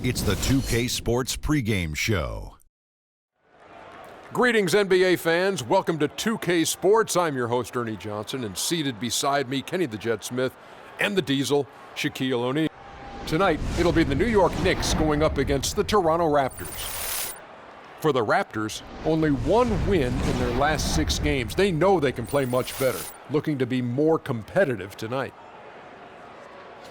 It's the 2K Sports pregame show. Greetings, NBA fans. Welcome to 2K Sports. I'm your host, Ernie Johnson, and seated beside me, Kenny the Jet Smith and the Diesel, Shaquille O'Neal. Tonight, it'll be the New York Knicks going up against the Toronto Raptors. For the Raptors, only one win in their last 6 games. They know they can play much better, looking to be more competitive tonight.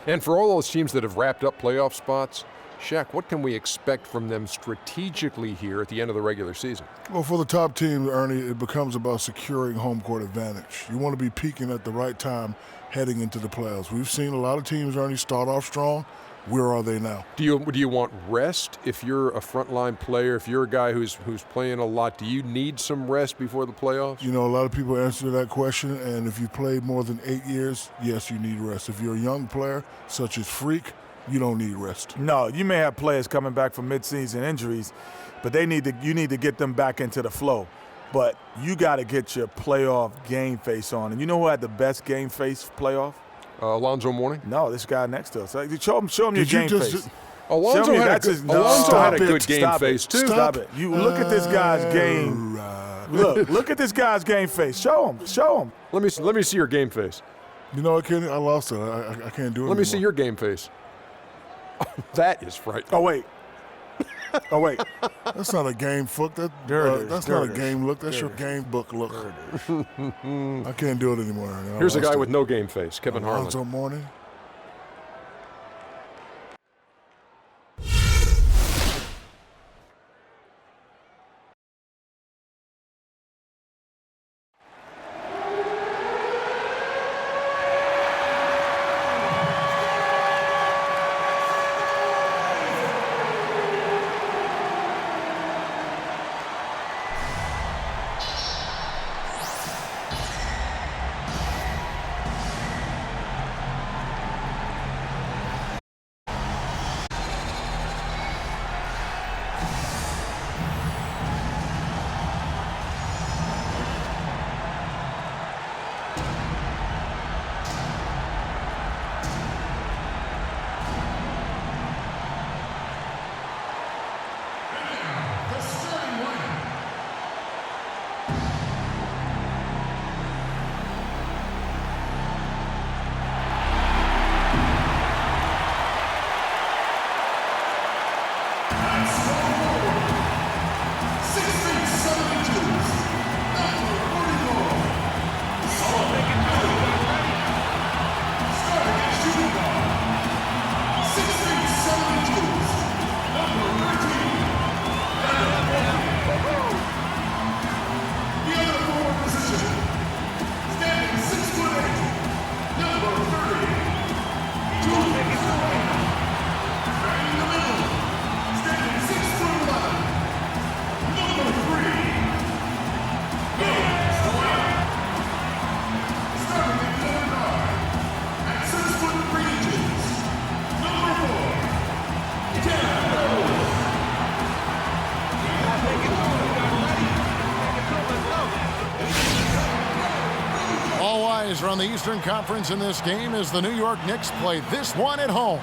And for all those teams that have wrapped up playoff spots, Shaq, what can we expect from them strategically here at the end of the regular season? Well, for the top team, Ernie, it becomes about securing home court advantage. You want to be peaking at the right time heading into the playoffs. We've seen a lot of teams, Ernie, start off strong. Where are they now? Do you want rest if you're a frontline player, if you're a guy who's playing a lot? Do you need some rest before the playoffs? You know, a lot of people answer that question, and if you played more than 8 years, yes, you need rest. If you're a young player, such as Freak, you don't need rest. No, you may have players coming back from midseason injuries, but you need to get them back into the flow. But you got to get your playoff game face on. And you know who had the best game face playoff? Alonzo Mourning? No, this guy next to us. Show him your game face. Alonzo had a good game face, too. Stop it. You look at this guy's game. Look at this guy's game face. Show him. Let me see your game face. You know what, Kenny? I lost it. I can't do it anymore. Let me see your game face. That is frightening. Oh, wait. That's not a game look. That's not a game look. That's your game book look. I can't do it anymore. Here's a guy with no game face, Kevin Harlan. Alonzo Mourning. Are on the Eastern Conference in this game as the New York Knicks play this one at home.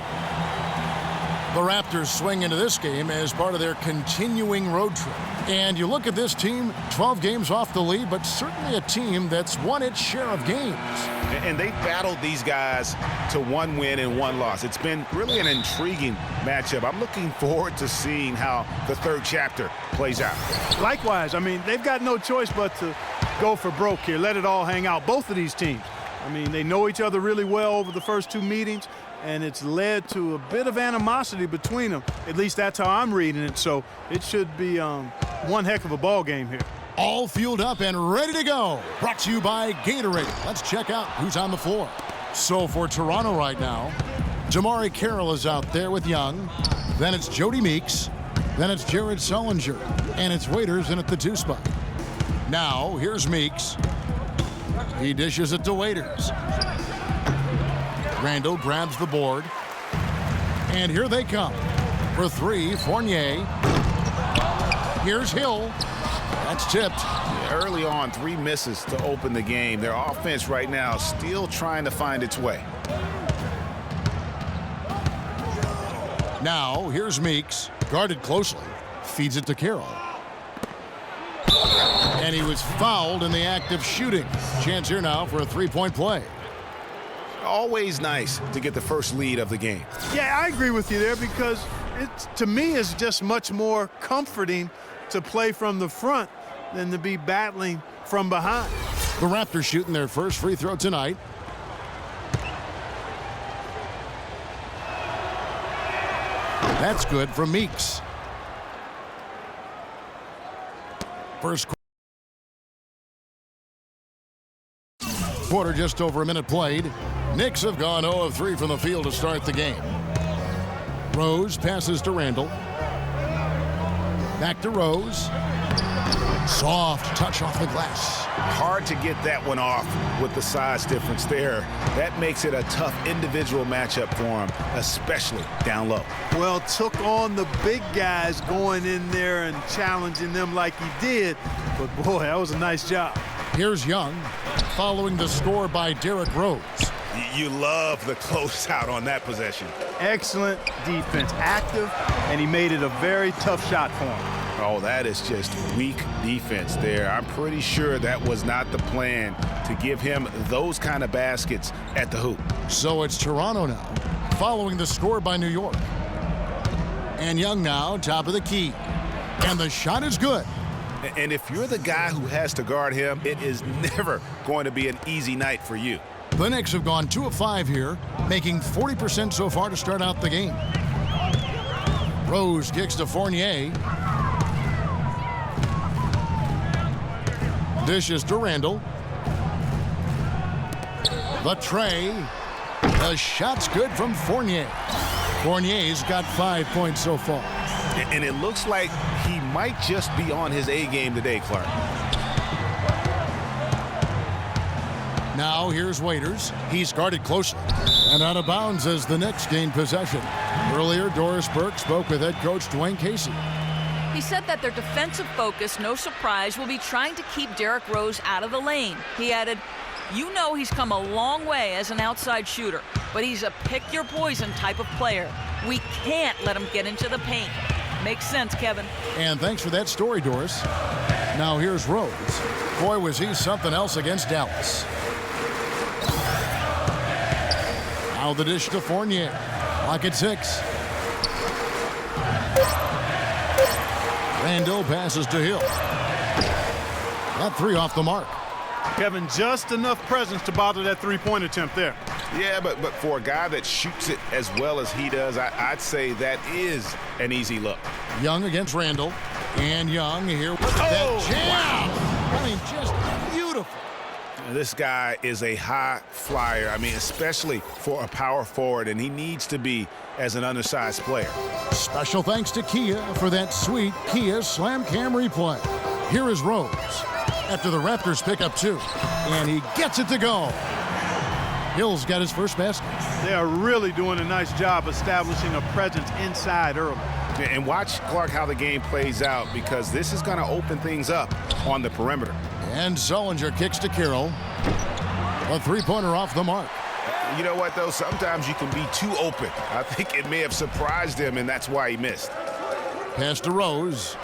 The Raptors swing into this game as part of their continuing road trip. And you look at this team, 12 games off the lead, but certainly a team that's won its share of games. And they battled these guys to 1 win and 1 loss. It's been really an intriguing matchup. I'm looking forward to seeing how the third chapter plays out. Likewise, I mean, they've got no choice but to go for broke here, let it all hang out. Both of these teams, I mean, they know each other really well over the first 2 meetings, and it's led to a bit of animosity between them. At least that's how I'm reading it, so it should be one heck of a ball game here. All fueled up and ready to go. Brought to you by Gatorade. Let's check out who's on the floor. So for Toronto right now, Damari Carroll is out there with Young. Then it's Jody Meeks. Then it's Jared Sullinger. And it's Waiters in at the 2 spot. Now, here's Meeks. He dishes it to Waiters. Randall grabs the board. And here they come. For 3, Fournier. Here's Hill. That's tipped. Early on, 3 misses to open the game. Their offense right now still trying to find its way. Now, here's Meeks, guarded closely, feeds it to Carroll. And he was fouled in the act of shooting. Chance here now for a three-point play. Always nice to get the first lead of the game. Yeah, I agree with you there because to me it's just much more comforting to play from the front than to be battling from behind. The Raptors shooting their first free throw tonight. That's good from Meeks. First quarter, just over a minute played. Knicks have gone 0 of 3 from the field to start the game. Rose passes to Randall. Back to Rose. Soft touch off the glass. Hard to get that one off with the size difference there. That makes it a tough individual matchup for him, especially down low. Well, took on the big guys going in there and challenging them like he did. But, boy, that was a nice job. Here's Young, following the score by Derrick Rose. You love the closeout on that possession. Excellent defense, active, and he made it a very tough shot for him. Oh, that is just weak defense there. I'm pretty sure that was not the plan to give him those kind of baskets at the hoop. So it's Toronto now, following the score by New York. And Young now, top of the key. And the shot is good. And if you're the guy who has to guard him, it is never going to be an easy night for you. The Knicks have gone 2 of 5 here, making 40% so far to start out the game. Rose kicks to Fournier. Dishes to Randall. The tray. The shot's good from Fournier. Fournier's got 5 points so far. And it looks like he might just be on his A game today, Clark. Now here's Waiters. He's guarded closely. And out of bounds as the Knicks gain possession. Earlier, Doris Burke spoke with head coach Dwayne Casey. He said that their defensive focus, no surprise, will be trying to keep Derrick Rose out of the lane. He added, "You know he's come a long way as an outside shooter, but he's a pick-your-poison type of player. We can't let him get into the paint." Makes sense, Kevin. And thanks for that story, Doris. Now here's Rose. Boy, was he something else against Dallas. Now the dish to Fournier. Lock at 6. Randall passes to Hill. That 3 off the mark. Kevin, just enough presence to bother that three-point attempt there. Yeah, but for a guy that shoots it as well as he does, I'd say that is an easy look. Young against Randall. And Young here with that jam. Wow. I mean, just beautiful. This guy is a high flyer. I mean, especially for a power forward, and he needs to be as an undersized player. Special thanks to Kia for that sweet Kia Slam Cam replay. Here is Rose after the Raptors pick up 2. And he gets it to go. Hill's got his first basket. They are really doing a nice job establishing a presence inside early. And watch, Clark, how the game plays out, because this is going to open things up on the perimeter. And Sullinger kicks to Carroll. A three-pointer off the mark. You know what, though? Sometimes you can be too open. I think it may have surprised him, and that's why he missed. Pass to Rose.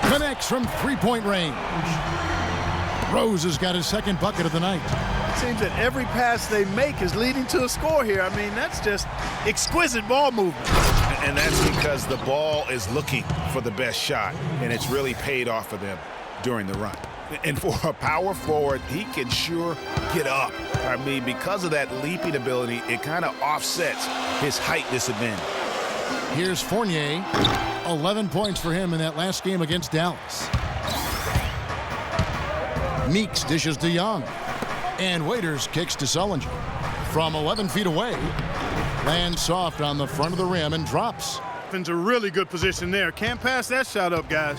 Connects from three-point range. Rose has got his second bucket of the night. It seems that every pass they make is leading to a score here. I mean, that's just exquisite ball movement. And that's because the ball is looking for the best shot, and it's really paid off for them during the run. And for a power forward, he can sure get up. I mean, because of that leaping ability, it kind of offsets his height disadvantage. Here's Fournier. 11 points for him in that last game against Dallas. Meeks dishes to Young. And Waiters kicks to Sullinger. From 11 feet away, lands soft on the front of the rim and drops. It's a really good position there. Can't pass that shot up, guys.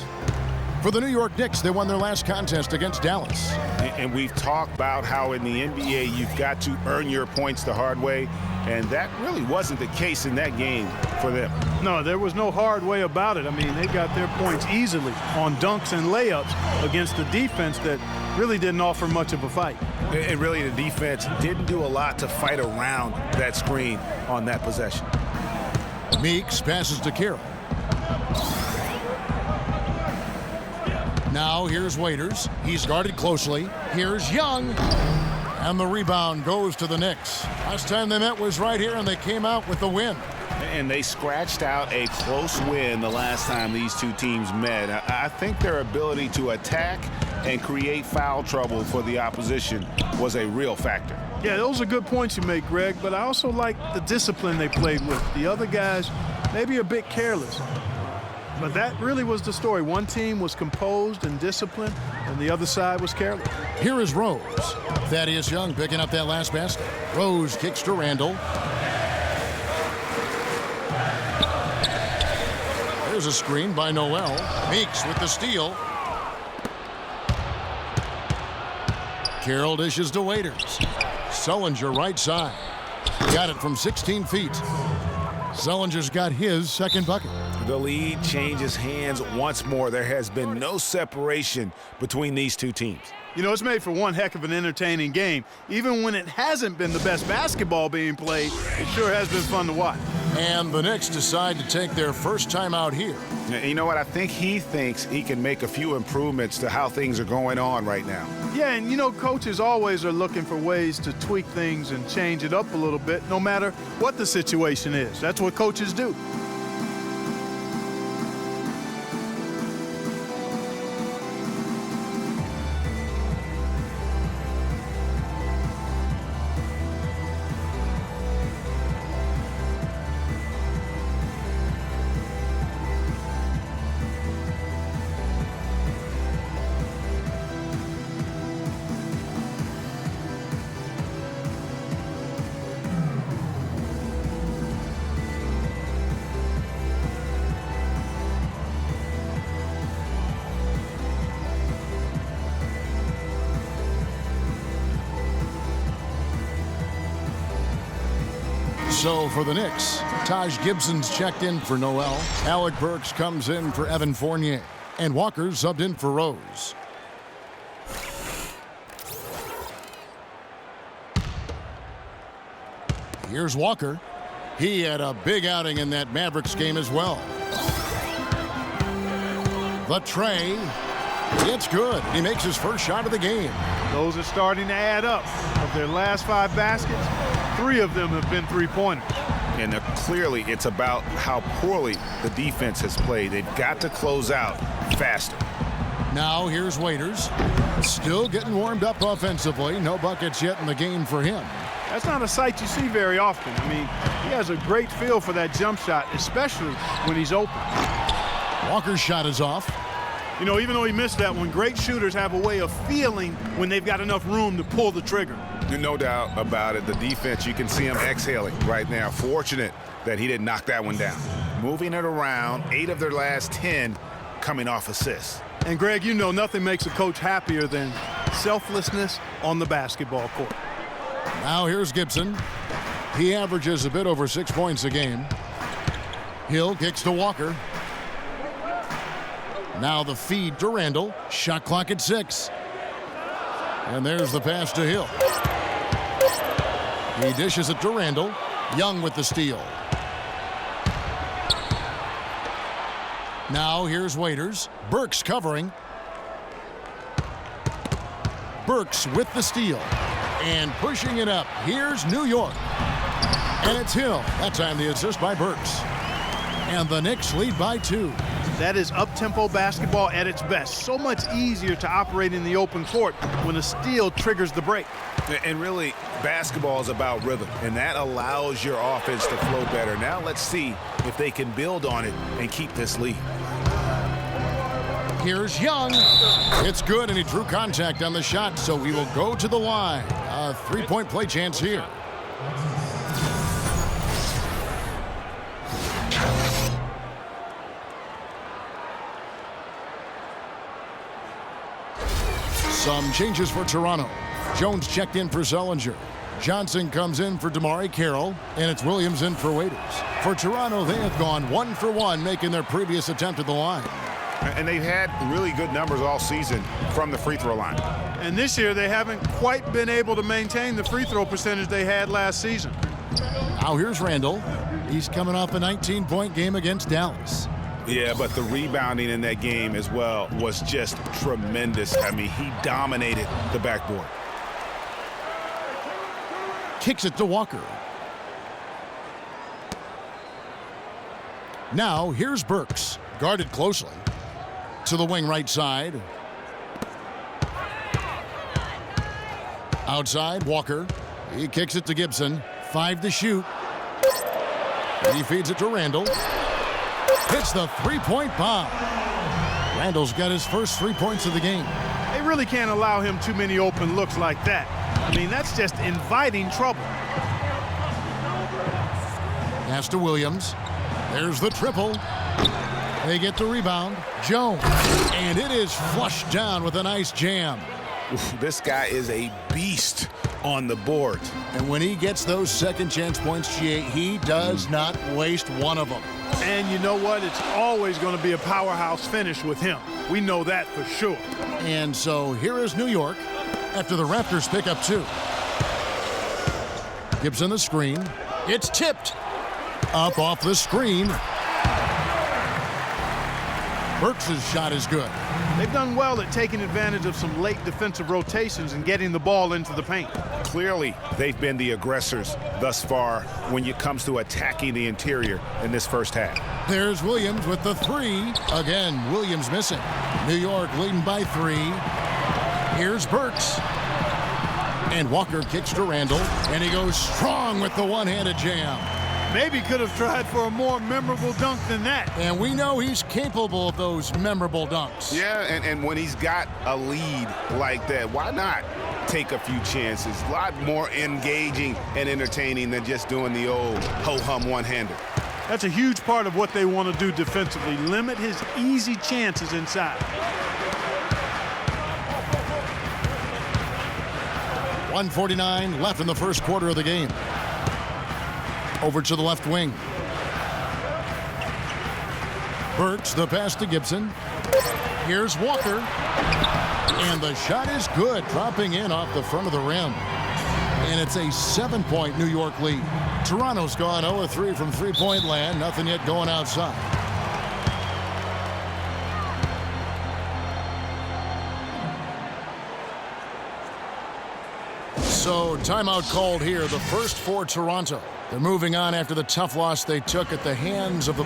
For the New York Knicks, they won their last contest against Dallas. And we've talked about how in the NBA you've got to earn your points the hard way, and that really wasn't the case in that game for them. No, there was no hard way about it. I mean, they got their points easily on dunks and layups against the defense that really didn't offer much of a fight. And really the defense didn't do a lot to fight around that screen on that possession. Meeks passes to Carroll. Now here's Waiters. He's guarded closely. Here's Young. And the rebound goes to the Knicks. Last time they met was right here, and they came out with the win. And they scratched out a close win the last time these two teams met. I think their ability to attack and create foul trouble for the opposition was a real factor. Yeah, those are good points you make, Greg, but I also like the discipline they played with. The other guys maybe a bit careless. But that really was the story. One team was composed and disciplined, and the other side was careless. Here is Rose. Thaddeus Young picking up that last basket. Rose kicks to Randall. There's a screen by Noel. Meeks with the steal. Carroll dishes to Waiters. Sullinger right side. Got it from 16 feet. Sullinger's got his second bucket. The lead changes hands once more. There has been no separation between these two teams. You know, it's made for one heck of an entertaining game. Even when it hasn't been the best basketball being played, it sure has been fun to watch. And the Knicks decide to take their first time out here. You know what? I think he thinks he can make a few improvements to how things are going on right now. Yeah, and you know, coaches always are looking for ways to tweak things and change it up a little bit, no matter what the situation is. That's what coaches do. So for the Knicks, Taj Gibson's checked in for Noel. Alec Burks comes in for Evan Fournier. And Walker's subbed in for Rose. Here's Walker. He had a big outing in that Mavericks game as well. The tray. It's good. He makes his first shot of the game. Those are starting to add up. Of their last 5 baskets, 3 of them have been three-pointers. And clearly it's about how poorly the defense has played. They've got to close out faster. Now here's Waiters. Still getting warmed up offensively. No buckets yet in the game for him. That's not a sight you see very often. I mean, he has a great feel for that jump shot, especially when he's open. Walker's shot is off. You know, even though he missed that one, great shooters have a way of feeling when they've got enough room to pull the trigger. No doubt about it. The defense, you can see him exhaling right now. Fortunate that he didn't knock that one down. Moving it around, 8 of their last 10 coming off assists. And Greg, you know nothing makes a coach happier than selflessness on the basketball court. Now here's Gibson. He averages a bit over 6 points a game. Hill kicks to Walker. Now the feed to Randall. Shot clock at 6. And there's the pass to Hill. He dishes it to Randall. Young with the steal. Now here's Waiters. Burks covering. Burks with the steal. And pushing it up. Here's New York. And it's Hill. That time the assist by Burks. And the Knicks lead by 2. That is up-tempo basketball at its best. So much easier to operate in the open court when a steal triggers the break. And really, basketball is about rhythm, and that allows your offense to flow better. Now let's see if they can build on it and keep this lead. Here's Young. It's good, and he drew contact on the shot, so he will go to the line. A 3-point play chance here. Some changes for Toronto. Jones checked in for Sullinger. Johnson comes in for DeMarre Carroll, and it's Williams in for Waiters. For Toronto, they have gone 1 for 1, making their previous attempt at the line. And they've had really good numbers all season from the free throw line. And this year, they haven't quite been able to maintain the free throw percentage they had last season. Now here's Randall. He's coming off a 19-point game against Dallas. Yeah, but the rebounding in that game as well was just tremendous. I mean, he dominated the backboard. Kicks it to Walker. Now, here's Burks. Guarded closely. To the wing right side. Outside, Walker. He kicks it to Gibson. 5 to shoot. He feeds it to Randall. Hits the three-point bomb. Randall's got his first 3 points of the game. They really can't allow him too many open looks like that. I mean, that's just inviting trouble. Pass to Williams. There's the triple. They get the rebound. Jones. And it is flushed down with a nice jam. This guy is a beast on the board. And when he gets those second chance points, he does not waste one of them. And you know what? It's always going to be a powerhouse finish with him. We know that for sure. And so here is New York after the Raptors pick up 2. Gibson the screen. It's tipped. Up off the screen. Burks' shot is good. They've done well at taking advantage of some late defensive rotations and getting the ball into the paint. Clearly, they've been the aggressors thus far when it comes to attacking the interior in this first half. There's Williams with the 3. Again, Williams missing. New York leading by 3. Here's Burks. And Walker kicks to Randall, and he goes strong with the one-handed jam. Maybe could have tried for a more memorable dunk than that. And we know he's capable of those memorable dunks. Yeah, and when he's got a lead like that, why not take a few chances? A lot more engaging and entertaining than just doing the old ho-hum one-hander. That's a huge part of what they want to do defensively. Limit his easy chances inside. 1:49 left in the first quarter of the game. Over to the left wing. Burks, the pass to Gibson. Here's Walker. And the shot is good, dropping in off the front of the rim. And it's a 7-point New York lead. Toronto's gone 0-3 from three-point land. Nothing yet going outside. So timeout called here, the first for Toronto. They're moving on after the tough loss they took at the hands of the...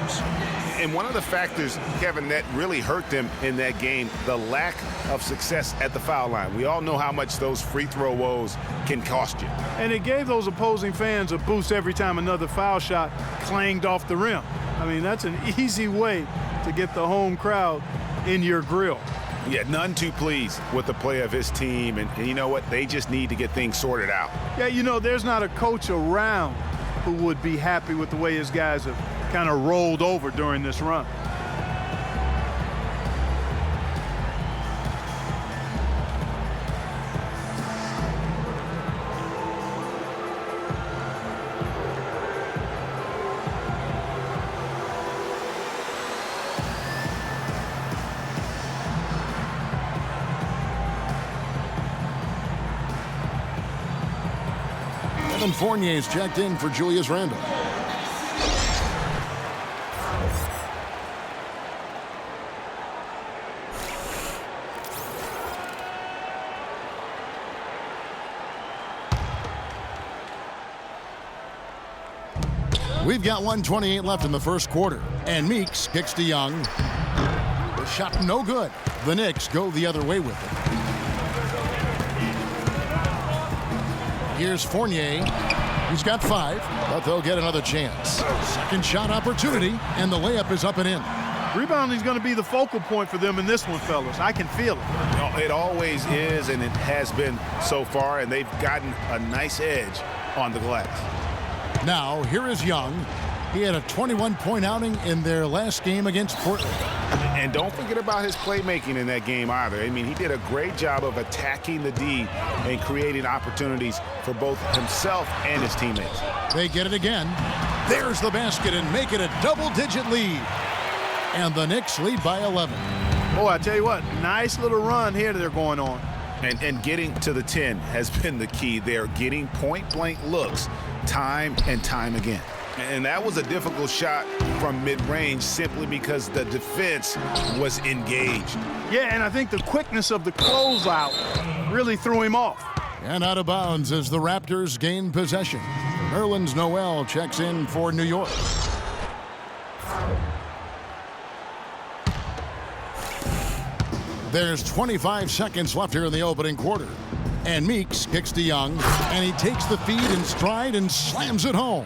And one of the factors, Kevin, that really hurt them in that game, the lack of success at the foul line. We all know how much those free throw woes can cost you. And it gave those opposing fans a boost every time another foul shot clanged off the rim. I mean, that's an easy way to get the home crowd in your grill. Yeah, none too pleased with the play of his team. And you know what? They just need to get things sorted out. Yeah, you know, there's not a coach around who would be happy with the way his guys have kind of rolled over during this run. Fournier's checked in for Julius Randle. We've got 1:28 left in the first quarter, and Meeks kicks to Young. The shot no good. The Knicks go the other way with it. Here's Fournier. He's got 5, but they'll get another chance. Second shot opportunity, and the layup is up and in. Rebounding is going to be the focal point for them in this one, fellas. I can feel it. It always is, and it has been so far, and they've gotten a nice edge on the glass. Now, here is Young. He had a 21-point outing in their last game against Portland. And don't forget about his playmaking in that game either. I mean, he did a great job of attacking the D and creating opportunities for both himself and his teammates. They get it again. There's the basket and make it a double-digit lead. And the Knicks lead by 11. Boy, I tell you what, nice little run here they're going on. And getting to the 10 has been the key. They're getting point-blank looks time and time again. And that was a difficult shot from mid-range simply because the defense was engaged. Yeah, and I think the quickness of the closeout really threw him off. And out of bounds as the Raptors gain possession. Nerlens Noel checks in for New York. There's 25 seconds left here in the opening quarter. And Meeks kicks to Young, and he takes the feed in stride and slams it home.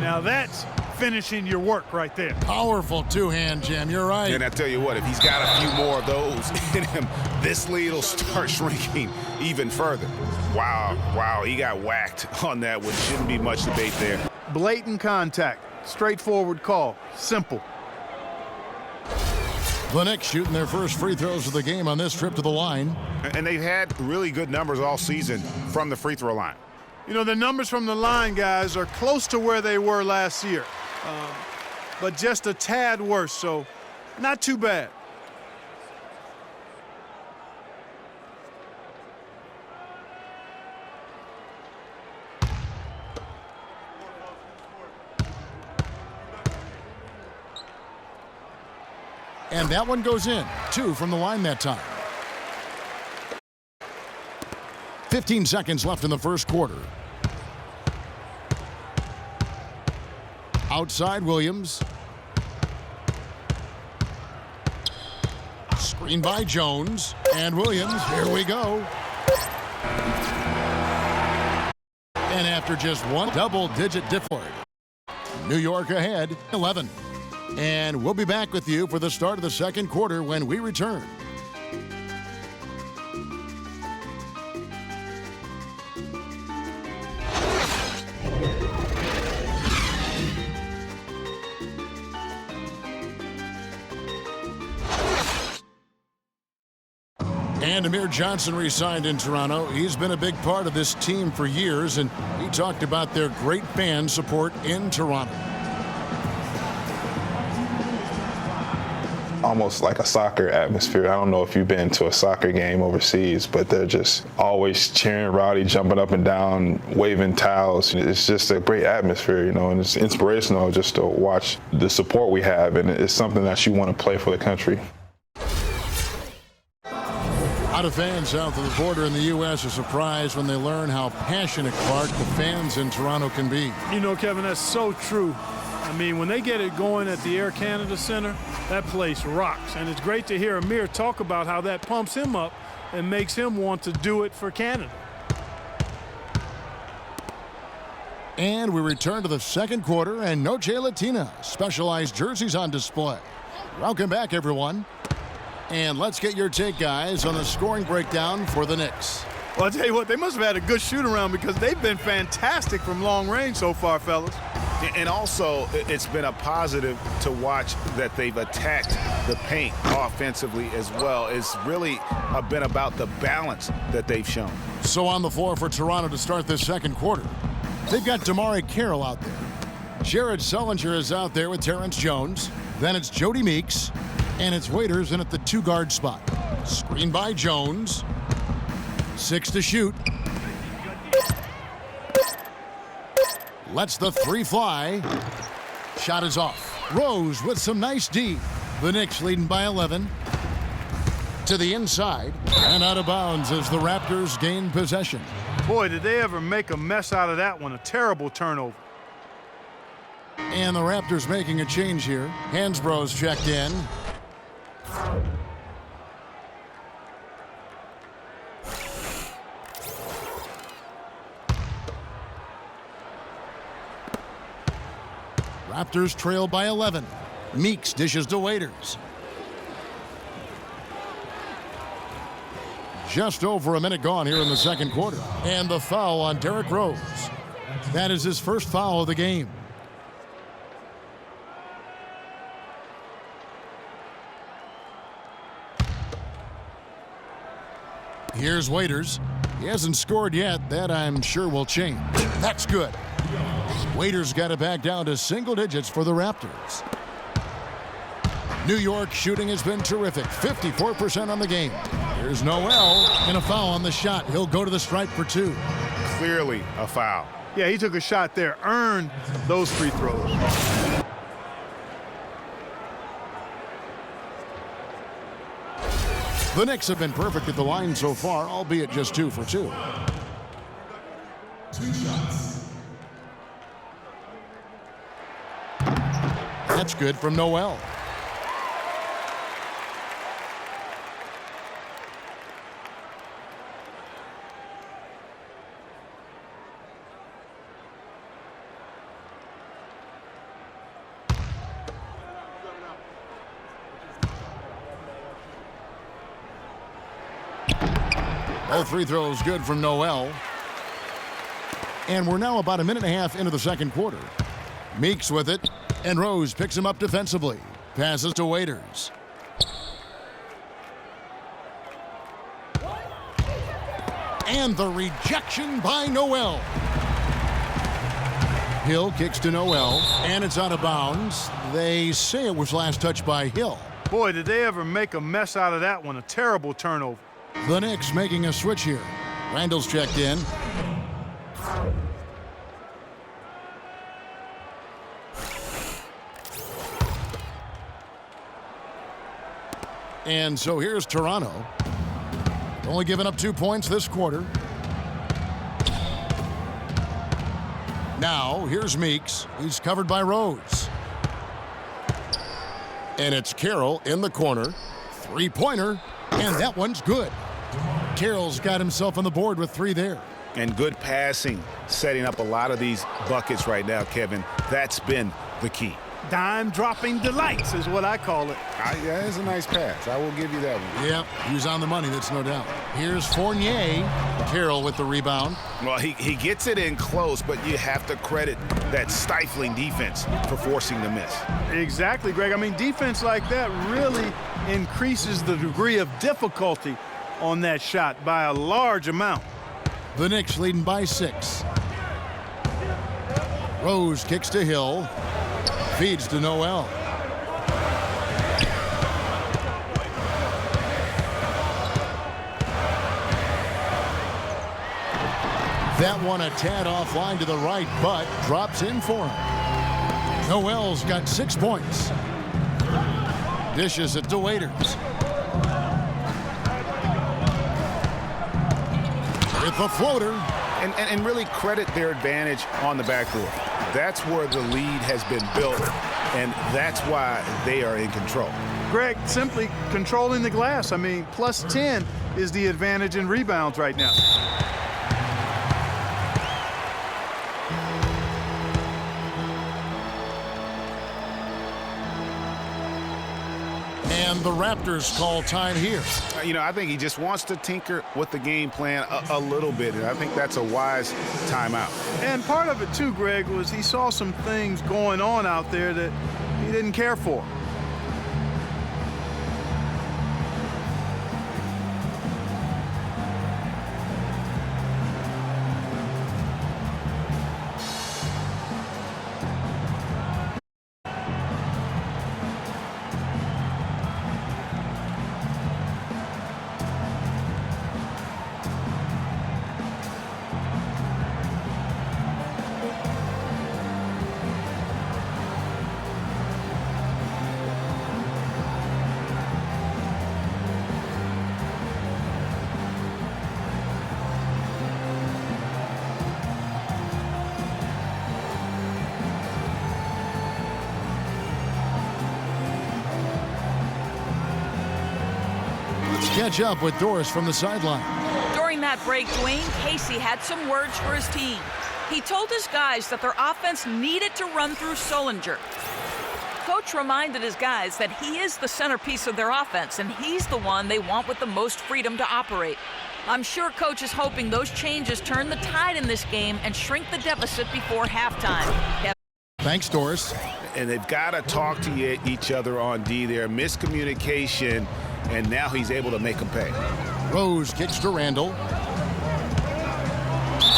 Now that's finishing your work right there. Powerful two-hand jam, you're right. And I tell you what, if he's got a few more of those in him, this lead will start shrinking even further. Wow, he got whacked on that one. Shouldn't be much debate there. Blatant contact, straightforward call, simple. The Knicks shooting their first free throws of the game on this trip to the line. And they've had really good numbers all season from the free throw line. You know, the numbers from the line, guys, are close to where they were last year, but just a tad worse, so not too bad. And that one goes in. 2 from the line that time. 15 seconds left in the first quarter. Outside Williams. Screen by Jones. And Williams, here we go. And after just one double-digit difference, New York ahead, 11. And we'll be back with you for the start of the second quarter when we return. And Amir Johnson re-signed in Toronto. He's been a big part of this team for years, and he talked about their great fan support in Toronto. Almost like a soccer atmosphere. I don't know if you've been to a soccer game overseas, but they're just always cheering, rowdy, jumping up and down, waving towels. It's just a great atmosphere, you know, and it's inspirational just to watch the support we have, and it's something that you want to play for the country. A lot of fans south of the border in the U.S. are surprised when they learn how passionate, Clark, the fans in Toronto can be. You know, Kevin, that's so true. I mean, when they get it going at the Air Canada Center, that place rocks. And it's great to hear Amir talk about how that pumps him up and makes him want to do it for Canada. And we return to the second quarter, and Noche Latina specialized jerseys on display. Welcome back, everyone. And let's get your take, guys, on the scoring breakdown for the Knicks. Well, I'll tell you what, they must have had a good shoot-around because they've been fantastic from long range so far, fellas. And also, it's been a positive to watch that they've attacked the paint offensively as well. It's really been about the balance that they've shown. So on the floor for Toronto to start this second quarter, they've got Damari Carroll out there. Jared Sullinger is out there with Terrence Jones. Then it's Jody Meeks. And it's Waiters in at the two-guard spot. Screen by Jones. 6 to shoot. Lets the three fly. Shot is off. Rose with some nice D. The Knicks leading by 11. To the inside. And out of bounds as the Raptors gain possession. Boy, did they ever make a mess out of that one. A terrible turnover. And the Raptors making a change here. Hansbrough's checked in. Raptors trail by 11. Meeks dishes to Waiters. Just over a minute gone here in the second quarter. And the foul on Derrick Rose. That is his first foul of the game. Here's Waiters. He hasn't scored yet. That I'm sure will change. That's good. Waiters got it back down to single digits for the Raptors. New York shooting has been terrific. 54% on the game. Here's Noel and a foul on the shot. He'll go to the stripe for 2. Clearly a foul. Yeah, he took a shot there, earned those free throws. The Knicks have been perfect at the line so far, albeit just 2 for 2. 2 shots. That's good from Noel. All free throws good from Noel. And we're now about a minute and a half into the second quarter. Meeks with it, and Rose picks him up defensively. Passes to Waiters. And the rejection by Noel. Hill kicks to Noel, and it's out of bounds. They say it was last touched by Hill. Boy, did they ever make a mess out of that one. A terrible turnover. The Knicks making a switch here. Randall's checked in. And so here's Toronto. Only giving up 2 points this quarter. Now, here's Meeks. He's covered by Rose. And it's Carroll in the corner. Three-pointer, and that one's good. Carroll's got himself on the board with 3 there. And good passing, setting up a lot of these buckets right now, Kevin. That's been the key. Dime-dropping delights is what I call it. Yeah, it's a nice pass. I will give you that one. Yep, he was on the money, that's no doubt. Here's Fournier. Carroll with the rebound. Well, he gets it in close, but you have to credit that stifling defense for forcing the miss. Exactly, Greg. I mean, defense like that really increases the degree of difficulty on that shot by a large amount. The Knicks leading by 6. Rose kicks to Hill. Feeds to Noel. That one a tad offline to the right, but drops in for him. Noel's got 6 points. Dishes it to Waiters. With the floater. And really credit their advantage on the backboard. That's where the lead has been built, and that's why they are in control. Greg, simply controlling the glass. I mean, plus 10 is the advantage in rebounds right now. And the Raptors call time here. You know, I think he just wants to tinker with the game plan a little bit, and I think that's a wise timeout. And part of it, too, Greg, was he saw some things going on out there that he didn't care for. Catch up with Doris from the sideline. During that break, Dwayne Casey had some words for his team. He told his guys that their offense needed to run through Solinger. Coach reminded his guys that he is the centerpiece of their offense, and he's the one they want with the most freedom to operate. I'm sure Coach is hoping those changes turn the tide in this game and shrink the deficit before halftime. Thanks, Doris. And they've got to talk to each other on D there. Miscommunication, and now he's able to make them pay. Rose kicks to Randall.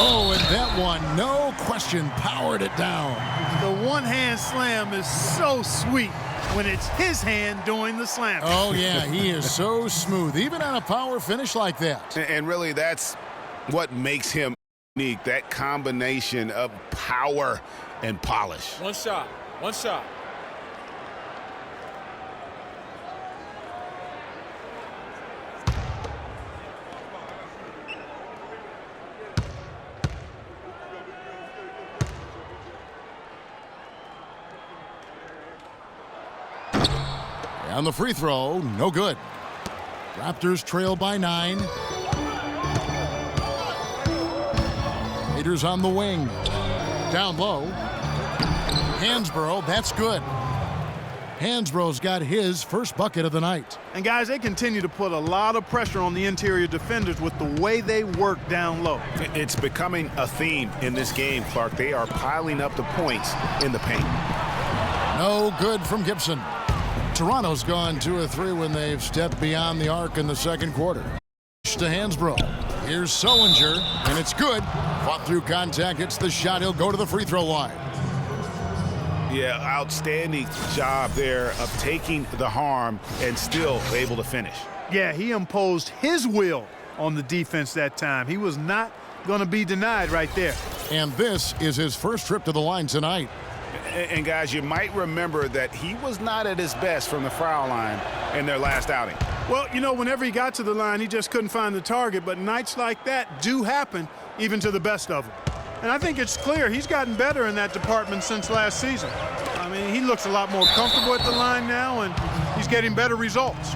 Oh, and that one, no question, powered it down. The one-hand slam is so sweet when it's his hand doing the slam. Oh, yeah, he is so smooth, even on a power finish like that. And really, that's what makes him That combination of power and polish. One shot. One shot. On the free throw, no good. Raptors trail by 9. Raiders on the wing. Down low. Hansbrough, that's good. Hansbrough's got his first bucket of the night. And guys, they continue to put a lot of pressure on the interior defenders with the way they work down low. It's becoming a theme in this game, Clark. They are piling up the points in the paint. No good from Gibson. Toronto's gone 2 of 3 when they've stepped beyond the arc in the second quarter. To Hansbrough. Here's Sullinger, and it's good. Fought through contact, hits the shot. He'll go to the free throw line. Yeah, outstanding job there of taking the harm and still able to finish. Yeah, he imposed his will on the defense that time. He was not going to be denied right there. And this is his first trip to the line tonight. And guys, you might remember that he was not at his best from the foul line in their last outing. Well, you know, whenever he got to the line, he just couldn't find the target. But nights like that do happen even to the best of them. And I think it's clear he's gotten better in that department since last season. I mean, he looks a lot more comfortable at the line now, and he's getting better results.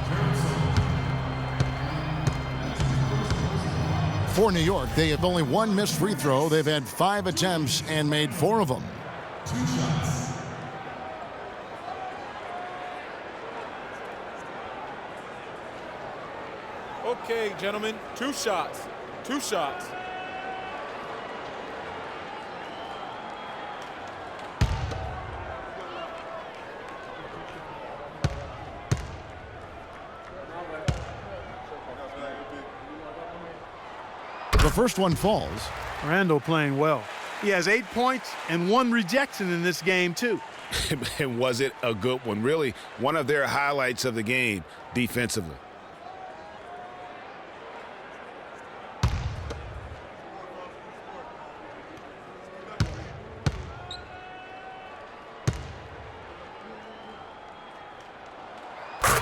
For New York, they have only 1 missed free throw. They've had 5 attempts and made 4 of them. 2 shots. Okay, gentlemen, 2 shots. 2 shots. The first one falls. Randall playing well. He has 8 points and 1 rejection in this game, too. And was it a good one? Really, one of their highlights of the game defensively.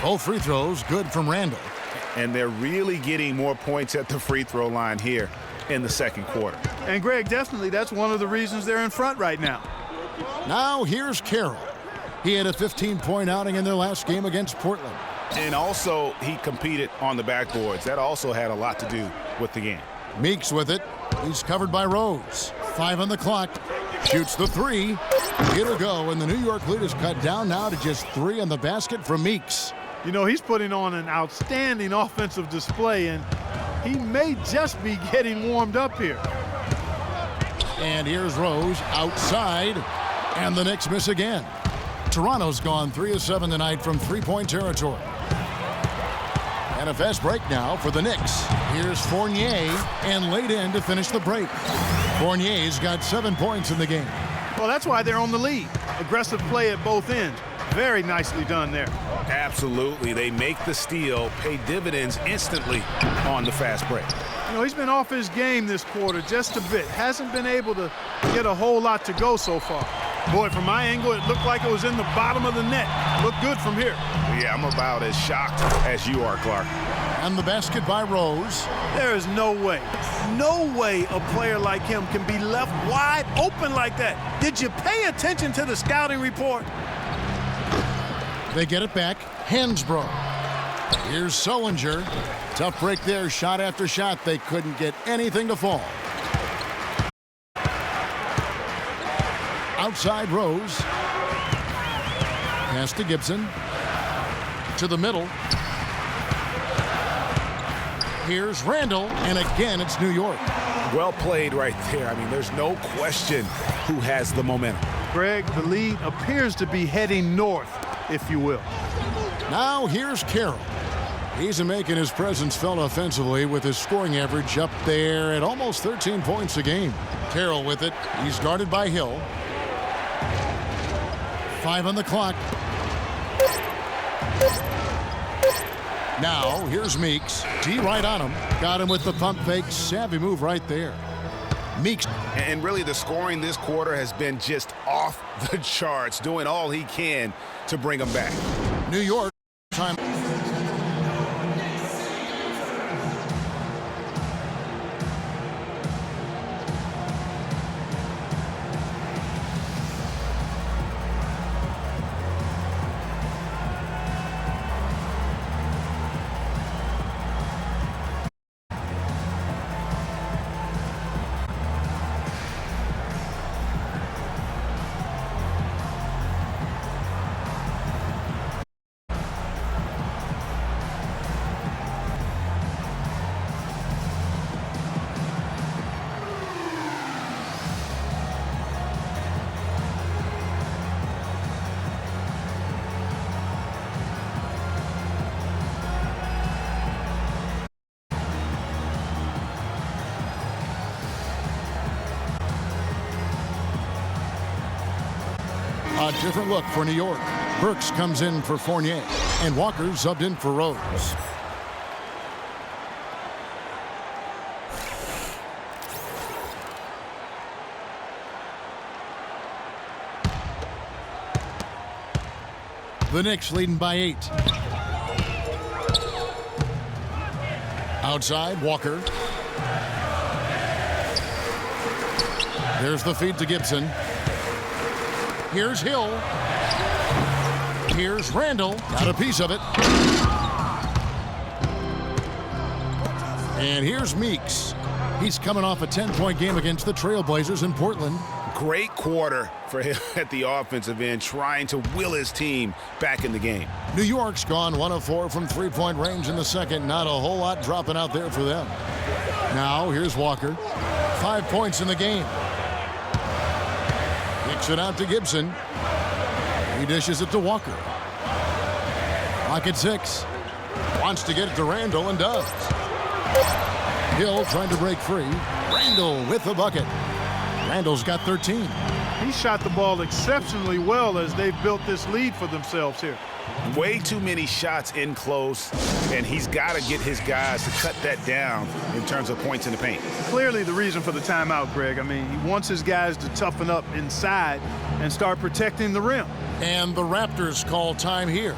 Both free throws good from Randall. And they're really getting more points at the free throw line here in the second quarter. And, Greg, definitely that's one of the reasons they're in front right now. Now here's Carroll. He had a 15-point outing in their last game against Portland. And also he competed on the backboards. That also had a lot to do with the game. Meeks with it. He's covered by Rose. 5 on the clock. Shoots the 3. It'll go, and the New York lead is cut down now to just 3 on the basket from Meeks. You know, he's putting on an outstanding offensive display, and he may just be getting warmed up here. And here's Rose outside, and the Knicks miss again. Toronto's gone 3 of 7 tonight from 3-point territory. And a fast break now for the Knicks. Here's Fournier, and laid in to finish the break. Fournier's got 7 points in the game. Well, that's why they're on the lead. Aggressive play at both ends. Very nicely done there. Absolutely. They make the steal, pay dividends instantly on the fast break. You know, he's been off his game this quarter just a bit. Hasn't been able to get a whole lot to go so far. Boy, from my angle, it looked like it was in the bottom of the net. Looked good from here. Yeah, I'm about as shocked as you are, Clark. And the basket by Rose. There is no way a player like him can be left wide open like that. Did you pay attention to the scouting report? They get it back. Hansbrough. Here's Sullinger. Tough break there. Shot after shot. They couldn't get anything to fall. Outside Rose. Pass to Gibson. To the middle. Here's Randall. And again, it's New York. Well played right there. I mean, there's no question who has the momentum. Greg, the lead appears to be heading north, if you will. Now here's Carroll. He's making his presence felt offensively with his scoring average up there at almost 13 points a game. Carroll with it. He's guarded by Hill. 5 on the clock. Now here's Meeks. D right on him. Got him with the pump fake. Savvy move right there. Meeks. And really the scoring this quarter has been just off the charts, doing all he can to bring them back. New York time. A different look for New York. Burks comes in for Fournier, and Walker subbed in for Rose. The Knicks leading by 8. Outside, Walker. There's the feed to Gibson. Here's Hill. Here's Randall. Got a piece of it. And here's Meeks. He's coming off a 10-point game against the Trailblazers in Portland. Great quarter for him at the offensive end, trying to will his team back in the game. New York's gone 1 of 4 from three-point range in the second. Not a whole lot dropping out there for them. Now, here's Walker. 5 points in the game. Kicks it out to Gibson. He dishes it to Walker. Clock at 6. Wants to get it to Randall and does. Hill trying to break free. Randall with the bucket. Randall's got 13. He shot the ball exceptionally well as they've built this lead for themselves here. Way too many shots in close, and he's got to get his guys to cut that down in terms of points in the paint. Clearly the reason for the timeout, Greg. I mean, he wants his guys to toughen up inside and start protecting the rim. And the Raptors call time here.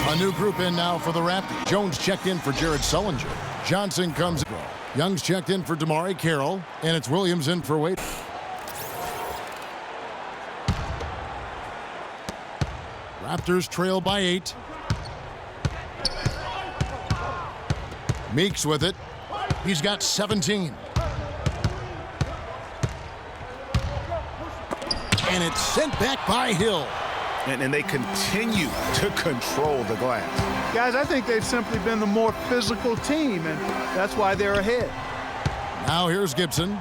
A new group in now for the Raptors. Jones checked in for Jared Sullinger. Johnson comes in. Young's checked in for DeMarre Carroll, and it's Williams in for Wade. Raptors trail by 8. Meeks with it. He's got 17. And it's sent back by Hill. And they continue to control the glass. Guys, I think they've simply been the more physical team, and that's why they're ahead. Now here's Gibson.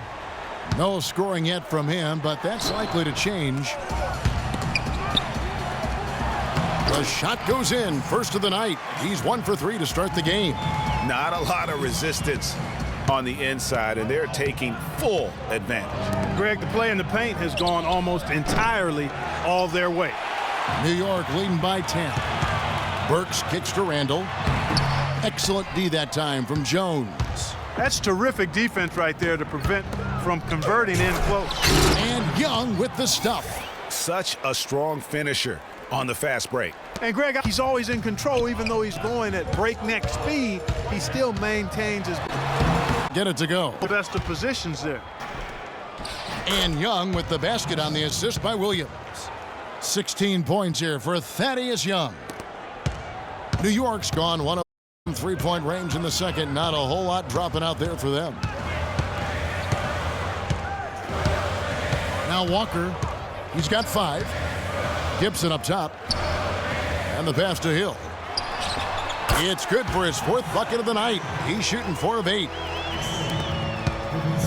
No scoring yet from him, but that's likely to change. The shot goes in, first of the night. He's 1 for 3 to start the game. Not a lot of resistance on the inside, and they're taking full advantage. Greg, the play in the paint has gone almost entirely all their way. New York leading by 10. Burks kicks to Randall. Excellent D that time from Jones. That's terrific defense right there to prevent from converting in close. And Young with the stuff. Such a strong finisher on the fast break. And Greg, he's always in control. Even though he's going at breakneck speed, he still maintains his get it to go. Best of positions there. And Young with the basket on the assist by Williams. 16 points here for Thaddeus Young. New York's gone 1 of 3-point range in the second. Not a whole lot dropping out there for them. Now Walker, he's got 5. Gibson up top. And the pass to Hill. It's good for his 4th bucket of the night. He's shooting 4 of 8.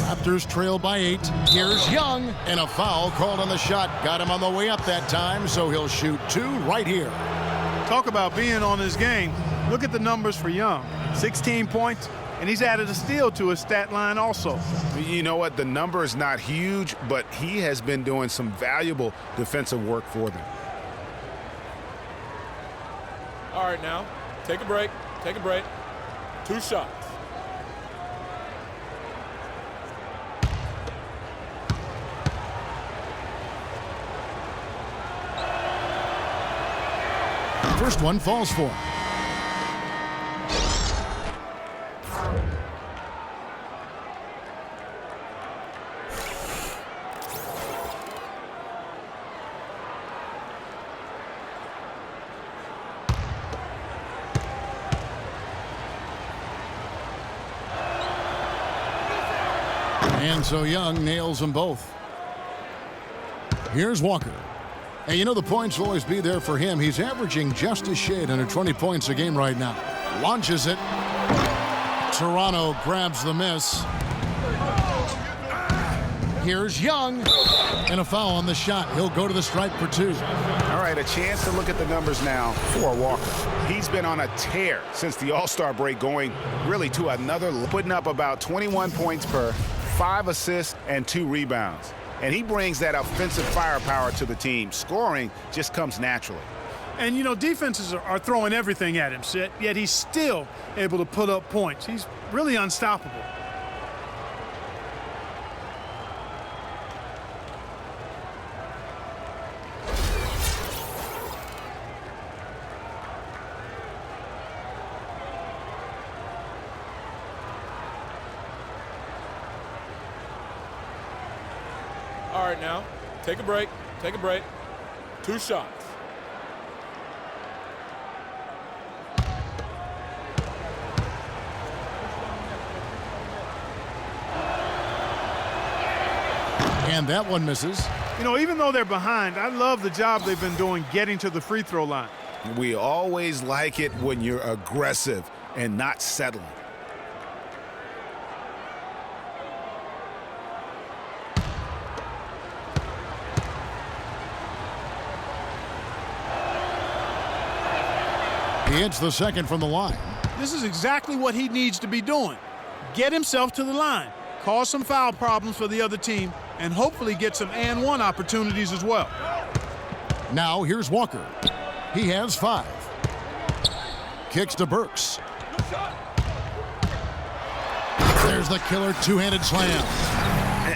Raptors trail by 8. Here's Young, and a foul called on the shot. Got him on the way up that time, so he'll shoot 2 right here. Talk about being on his game. Look at the numbers for Young. 16 points, and he's added a steal to his stat line also. You know what? The number is not huge, but he has been doing some valuable defensive work for them. All right, now, take a break. Take a break. 2 shots. First one falls for him. And so Young nails them both. Here's Walker. And you know the points will always be there for him. He's averaging just a shade under 20 points a game right now. Launches it. Toronto grabs the miss. Here's Young. And a foul on the shot. He'll go to the stripe for 2. All right, a chance to look at the numbers now for Walker. He's been on a tear since the All-Star break, going really to another, putting up about 21 points per, 5 assists, and 2 rebounds. And he brings that offensive firepower to the team. Scoring just comes naturally. And, you know, defenses are throwing everything at him, yet he's still able to put up points. He's really unstoppable. All right, now, take a break. Take a break. 2 shots. And that one misses. You know, even though they're behind, I love the job they've been doing getting to the free throw line. We always like it when you're aggressive and not settling. He hits the second from the line. This is exactly what he needs to be doing. Get himself to the line, cause some foul problems for the other team, and hopefully get some and-one opportunities as well. Now here's Walker. He has 5. Kicks to Burks. There's the killer 2-handed slam.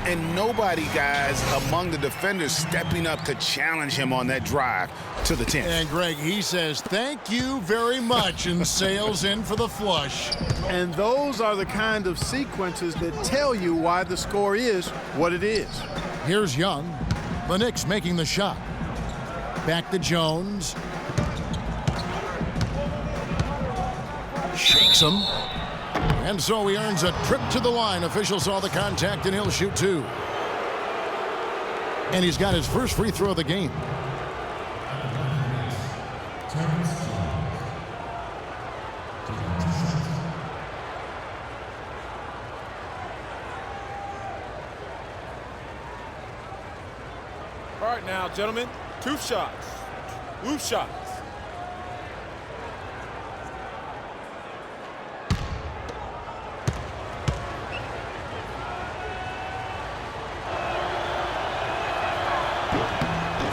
And nobody, guys, among the defenders stepping up to challenge him on that drive to the 10. And Greg, he says, thank you very much, and sails in for the flush. And those are the kind of sequences that tell you why the score is what it is. Here's Young. The Knicks making the shot. Back to Jones. Shakes him. And so he earns a trip to the line. Official saw the contact, and he'll shoot 2. And he's got his first free throw of the game. All right, now, gentlemen, 2 shots. Loose shots.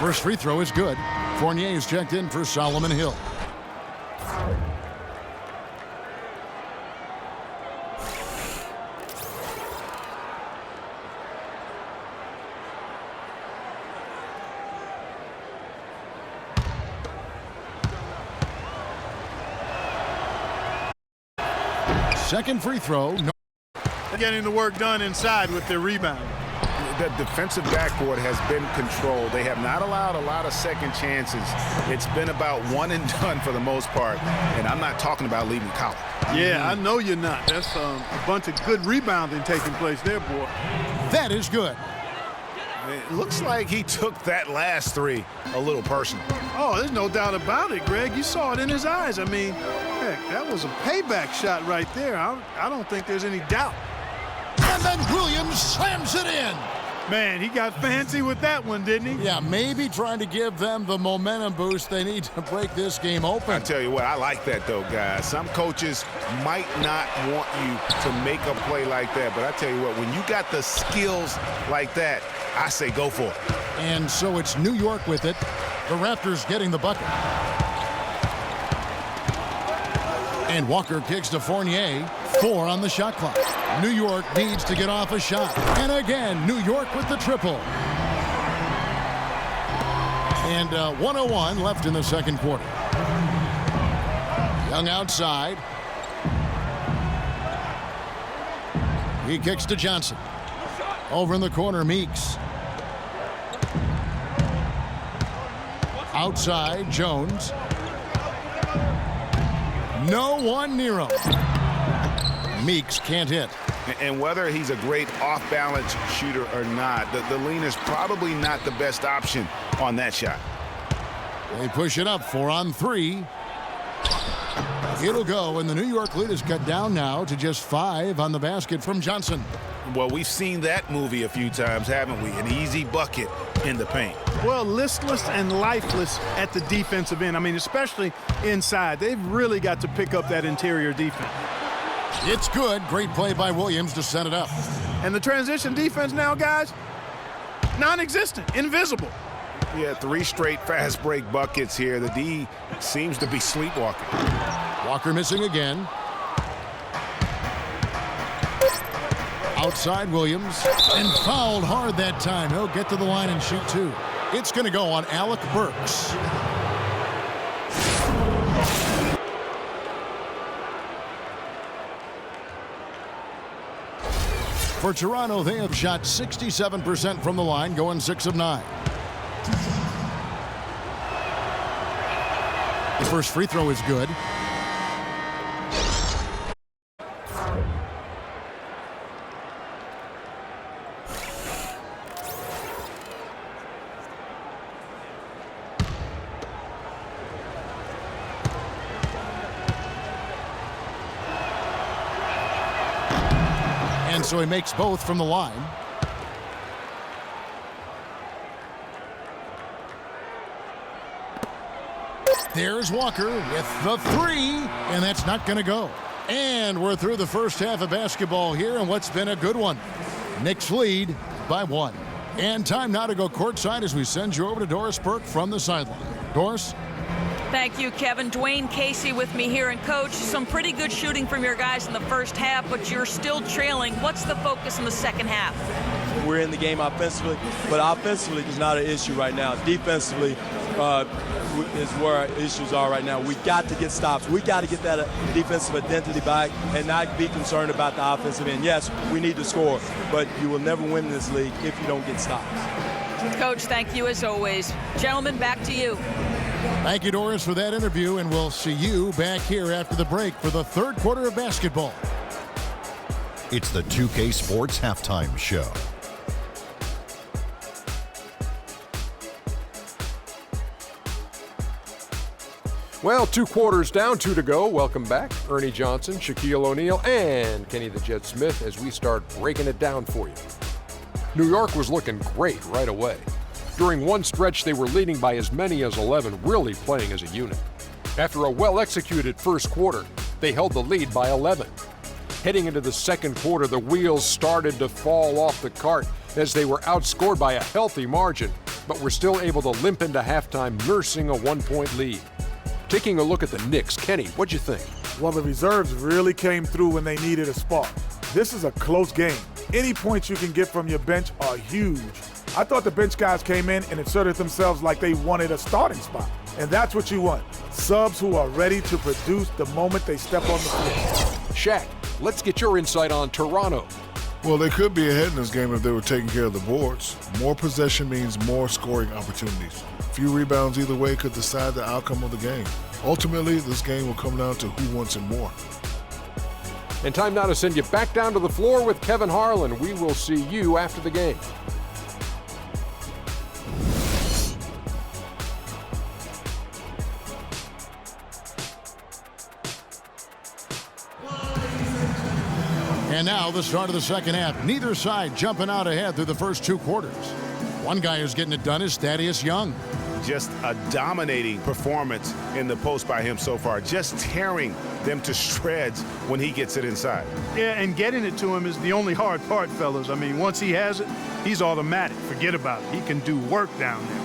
First free throw is good. Fournier is checked in for Solomon Hill. Second free throw. No. Getting the work done inside with their rebound. The defensive backboard has been controlled. They have not allowed a lot of second chances. It's been about one and done for the most part, and I'm not talking about leaving college. Yeah, I know you're not. That's a bunch of good rebounding taking place there, boy. That is good. It looks like he took that last three a little personal. Oh, there's no doubt about it, Greg. You saw it in his eyes. I mean, heck, that was a payback shot right there. I don't think there's any doubt. And then Williams slams it in. Man, he got fancy with that one, didn't he? Yeah, maybe trying to give them the momentum boost they need to break this game open. I tell you what, I like that though, guys. Some coaches might not want you to make a play like that, but I tell you what, when you got the skills like that, I say go for it. And so it's New York with it. The Raptors getting the bucket. And Walker kicks to Fournier. 4 on the shot clock. New York needs to get off a shot. And again, New York with the triple. And 1:01 left in the second quarter. Young outside. He kicks to Johnson. Over in the corner, Meeks. Outside, Jones. No one near him. Meeks can't hit. And whether he's a great off-balance shooter or not, the lean is probably not the best option on that shot. They push it up, 4 on 3. It'll go, and the New York lead is cut down now to just 5 on the basket from Johnson. Well, we've seen that movie a few times, haven't we? An easy bucket in the paint. Well, listless and lifeless at the defensive end. I mean, especially inside. They've really got to pick up that interior defense. It's good. Great play by Williams to set it up. And the transition defense now, guys, non-existent, invisible. Yeah, 3 straight fast break buckets here. The D seems to be sleepwalking. Walker missing again. Outside Williams, and fouled hard that time. He'll get to the line and shoot 2. It's going to go on Alec Burks. For Toronto, they have shot 67% from the line, going 6 of 9. The first free throw is good. And so he makes both from the line. There's Walker with the 3, and that's not going to go. And we're through the first half of basketball here, and what's been a good one. Knicks lead by 1. And time now to go courtside as we send you over to Doris Burke from the sideline. Doris? Thank you, Kevin. Dwayne Casey with me here. And, Coach, some pretty good shooting from your guys in the first half, but you're still trailing. What's the focus in the second half? We're in the game offensively, but offensively is not an issue right now. Defensively is where our issues are right now. We got to get stops. We got to get that defensive identity back and not be concerned about the offensive end. Yes, we need to score, but you will never win this league if you don't get stops. Coach, thank you as always. Gentlemen, back to you. Thank you, Doris, for that interview, and we'll see you back here after the break for the third quarter of basketball. It's the 2K Sports Halftime Show. Well, 2 quarters down, 2 to go. Welcome back, Ernie Johnson, Shaquille O'Neal, and Kenny the Jet Smith as we start breaking it down for you. New York was looking great right away. During one stretch, they were leading by as many as 11, really playing as a unit. After a well-executed first quarter, they held the lead by 11. Heading into the second quarter, the wheels started to fall off the cart as they were outscored by a healthy margin, but were still able to limp into halftime, nursing a 1-point lead. Taking a look at the Knicks, Kenny, what'd you think? Well, the reserves really came through when they needed a spark. This is a close game. Any points you can get from your bench are huge. I thought the bench guys came in and inserted themselves like they wanted a starting spot. And that's what you want. Subs who are ready to produce the moment they step on the floor. Shaq, let's get your insight on Toronto. Well, they could be ahead in this game if they were taking care of the boards. More possession means more scoring opportunities. Few rebounds either way could decide the outcome of the game. Ultimately, this game will come down to who wants it more. And time now to send you back down to the floor with Kevin Harlan. We will see you after the game. And now the start of the second half. Neither side jumping out ahead through the first 2 quarters. One guy who's getting it done is Thaddeus Young. Just a dominating performance in the post by him so far. Just tearing them to shreds when he gets it inside. Yeah, and getting it to him is the only hard part, fellas. I mean, once he has it, he's automatic. Forget about it. He can do work down there.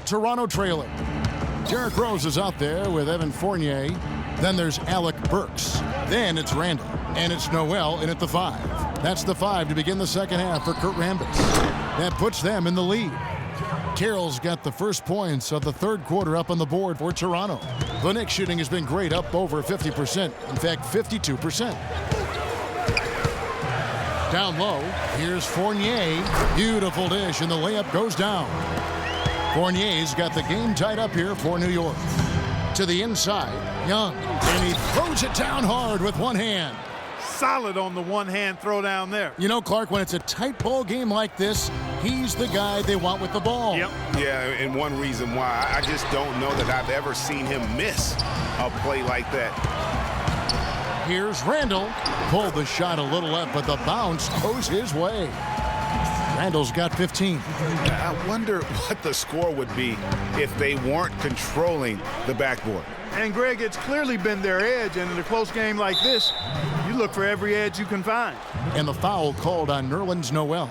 Toronto trailing. Derrick Rose is out there with Evan Fournier. Then there's Alec Burks. Then it's Randall. And it's Noel in at the 5. That's the 5 to begin the second half for Kurt Rambis. That puts them in the lead. Carroll's got the first points of the third quarter up on the board for Toronto. The Knicks shooting has been great, up over 50%. In fact, 52%. Down low, here's Fournier. Beautiful dish, and the layup goes down. Fournier's got the game tied up here for New York. To the inside, Young, and he throws it down hard with one hand. Solid on the one-hand throw down there. You know, Clark, when it's a tight ball game like this, he's the guy they want with the ball. Yep. Yeah, and one reason why, I just don't know that I've ever seen him miss a play like that. Here's Randall. Pulled the shot a little left, but the bounce goes his way. Randall's got 15. I wonder what the score would be if they weren't controlling the backboard. And, Greg, it's clearly been their edge, and in a close game like this, you look for every edge you can find. And the foul called on Nerlens Noel.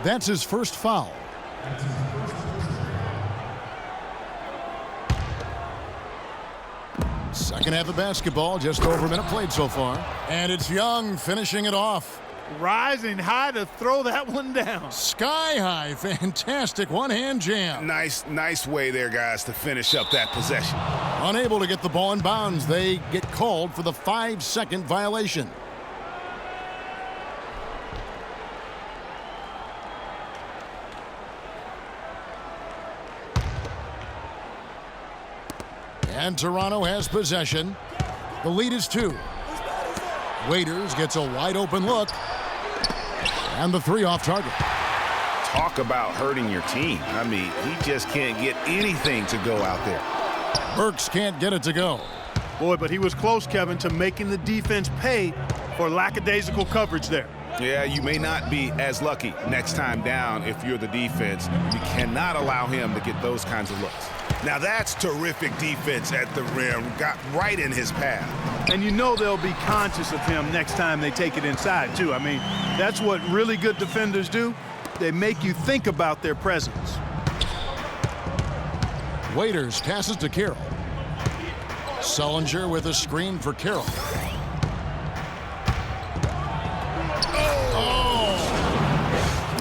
That's his first foul. Second half of basketball, just over a minute played so far. And it's Young finishing it off. Rising high to throw that one down. Sky high, fantastic one-hand jam. Nice way there, guys, to finish up that possession. Unable to get the ball in bounds, they get called for the 5-second violation. And Toronto has possession. The lead is 2. Waiters gets a wide-open look. And the 3 off target. Talk about hurting your team. I mean, he just can't get anything to go out there. Burks can't get it to go. Boy, but he was close, Kevin, to making the defense pay for lackadaisical coverage there. Yeah, you may not be as lucky next time down if you're the defense. You cannot allow him to get those kinds of looks. Now that's terrific defense at the rim. Got right in his path. And you know they'll be conscious of him next time they take it inside, too. I mean, that's what really good defenders do. They make you think about their presence. Waiters passes to Carroll. Sullinger with a screen for Carroll.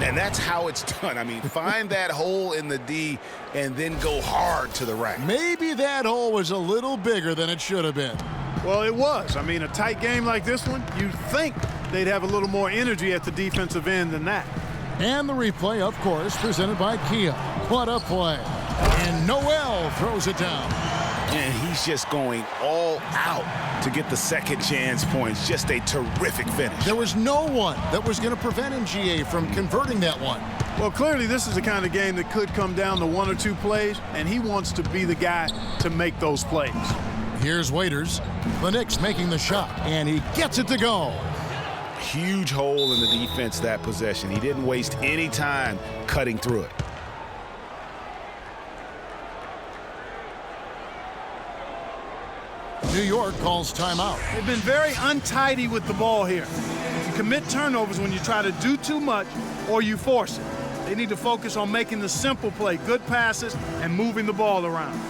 And that's how it's done. I mean, find that hole in the D and then go hard to the rack. Maybe that hole was a little bigger than it should have been. Well, it was. I mean, a tight game like this one, you'd think they'd have a little more energy at the defensive end than that. And the replay, of course, presented by Kia. What a play. And Noel throws it down. And he's just going all out to get the second chance points. Just a terrific finish. There was no one that was going to prevent MGA from converting that one. Well, clearly this is the kind of game that could come down to 1 or 2 plays, and he wants to be the guy to make those plays. Here's Waiters. The Knicks making the shot, and he gets it to go. Huge hole in the defense that possession. He didn't waste any time cutting through it. New York calls timeout. They've been very untidy with the ball here. You commit turnovers when you try to do too much or you force it. They need to focus on making the simple play, good passes, and moving the ball around.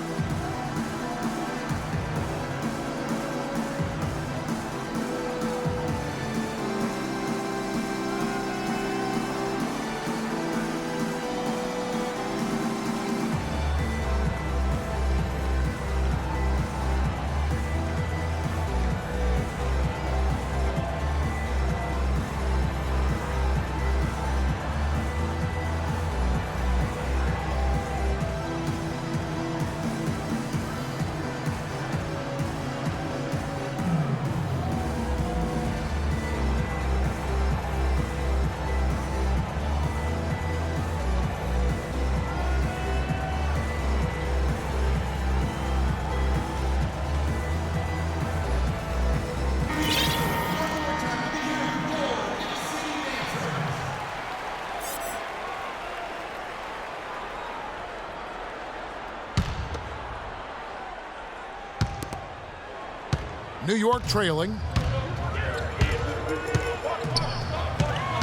New York trailing.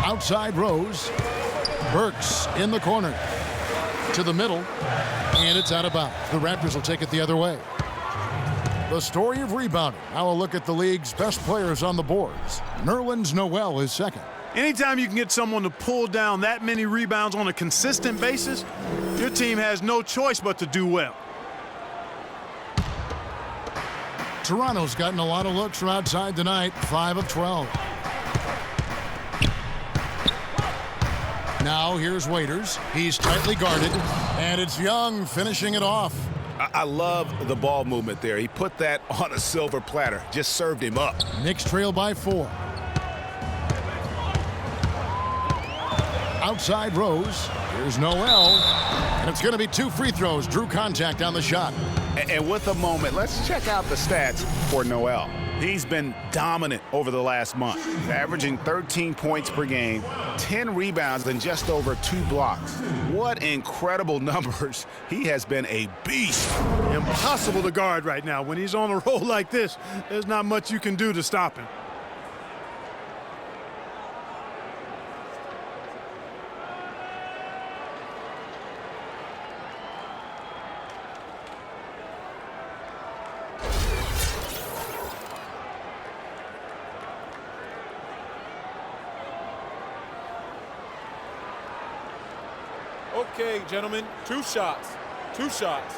Outside Rose. Burks in the corner. To the middle. And it's out of bounds. The Raptors will take it the other way. The story of rebounding. Now a look at the league's best players on the boards. Nerlens Noel is second. Anytime you can get someone to pull down that many rebounds on a consistent basis, your team has no choice but to do well. Toronto's gotten a lot of looks from outside tonight, 5 of 12. Now here's Waiters. He's tightly guarded, and it's Young finishing it off. I love the ball movement there. He put that on a silver platter, just served him up. Knicks trail by 4. Outside Rose. Here's Noel, and it's going to be 2 free throws. Drew contact on the shot. And with a moment, let's check out the stats for Noel. He's been dominant over the last month, averaging 13 points per game, 10 rebounds, and just over 2 blocks. What incredible numbers. He has been a beast. Impossible to guard right now. When he's on a roll like this, there's not much you can do to stop him. Okay, gentlemen, 2 shots. 2 shots.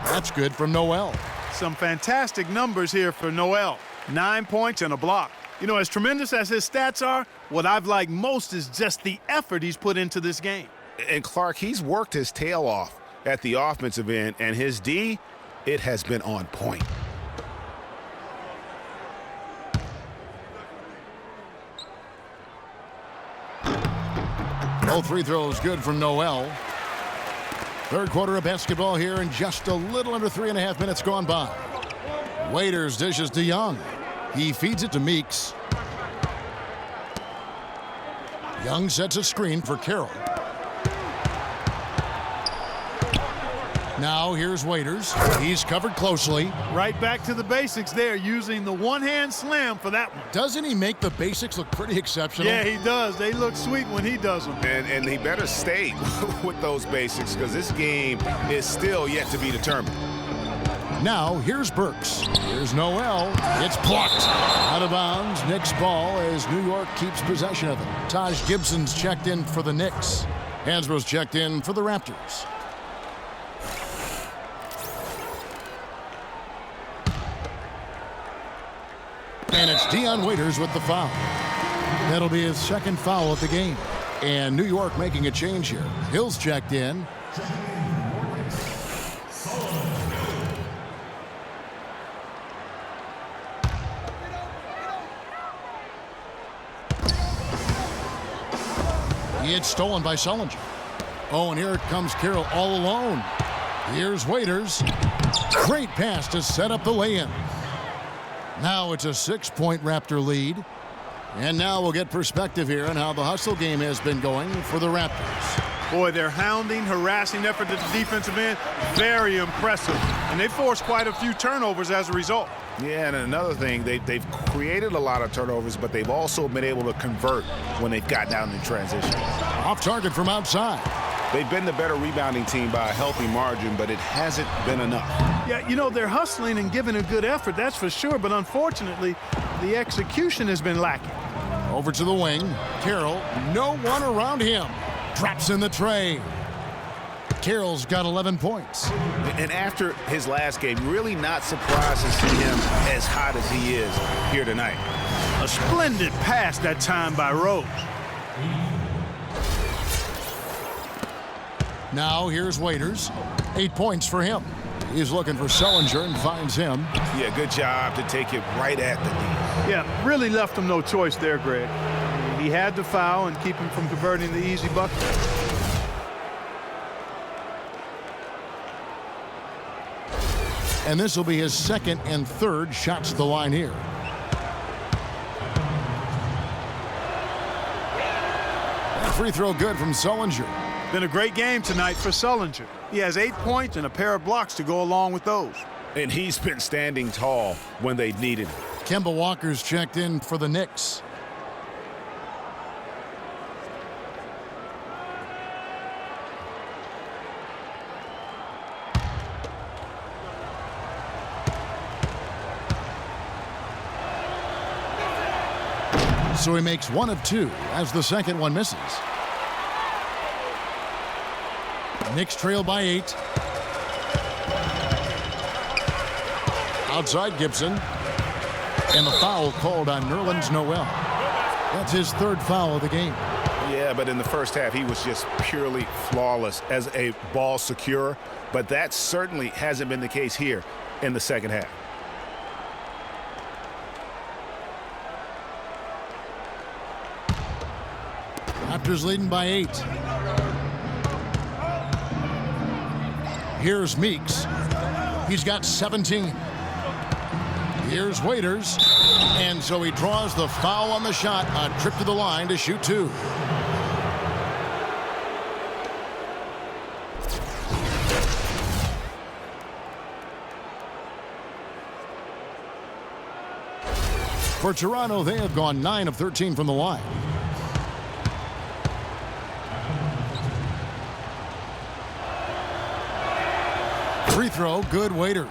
That's good from Noel. Some fantastic numbers here for Noel. 9 points and a block. You know, as tremendous as his stats are, what I've liked most is just the effort he's put into this game. And Clark, he's worked his tail off at the offensive end, and his D, it has been on point. Both free throws good from Noel. Third quarter of basketball here, and just a little under 3.5 minutes gone by. Waiters dishes to Young. He feeds it to Meeks. Young sets a screen for Carroll. Now here's Waiters. He's covered closely. Right back to the basics there, using the one-hand slam for that one. Doesn't he make the basics look pretty exceptional? Yeah, he does. They look sweet when he does them. And he better stay with those basics, because this game is still yet to be determined. Now here's Burks. Here's Noel. It's blocked. Out of bounds. Knicks ball as New York keeps possession of it. Taj Gibson's checked in for the Knicks. Hansbrough's checked in for the Raptors. And it's Dion Waiters with the foul. That'll be his second foul of the game. And New York making a change here. Hill's checked in. It's stolen by Sullinger. Oh, and here comes Carroll all alone. Here's Waiters. Great pass to set up the lay-in. Now it's a 6-point Raptor lead. And now we'll get perspective here on how the hustle game has been going for the Raptors. Boy, their hounding, harassing effort at the defensive end, very impressive. And they forced quite a few turnovers as a result. Yeah, and another thing, they've created a lot of turnovers, but they've also been able to convert when they've gotten out in transition. Off target from outside. They've been the better rebounding team by a healthy margin, but it hasn't been enough. Yeah, you know, they're hustling and giving a good effort, that's for sure. But unfortunately, the execution has been lacking. Over to the wing. Carroll, no one around him. Drops in the tray. Carroll's got 11 points. And after his last game, really not surprised to see him as hot as he is here tonight. A splendid pass that time by Rose. Now here's Waiters. 8 points for him. He's looking for Sullinger and finds him. Yeah, good job to take it right at the knee. Yeah, really left him no choice there, Greg. He had to foul and keep him from converting the easy bucket. And this will be his second and third shots at the line here. That free throw good from Sullinger. Been a great game tonight for Sullinger. He has 8 points and a pair of blocks to go along with those. And he's been standing tall when they've needed him. Kemba Walker's checked in for the Knicks. So he makes 1 of 2 as the second one misses. Knicks trail by 8. Outside Gibson. And the foul called on Nerlens Noel. That's his third foul of the game. Yeah, but in the first half, he was just purely flawless as a ball securer. But that certainly hasn't been the case here in the second half. Raptors leading by 8. Here's Meeks. He's got 17. Here's Waiters. And so he draws the foul on the shot. A trip to the line to shoot 2. For Toronto, they have gone 9 of 13 from the line. Free throw, good. Waiters.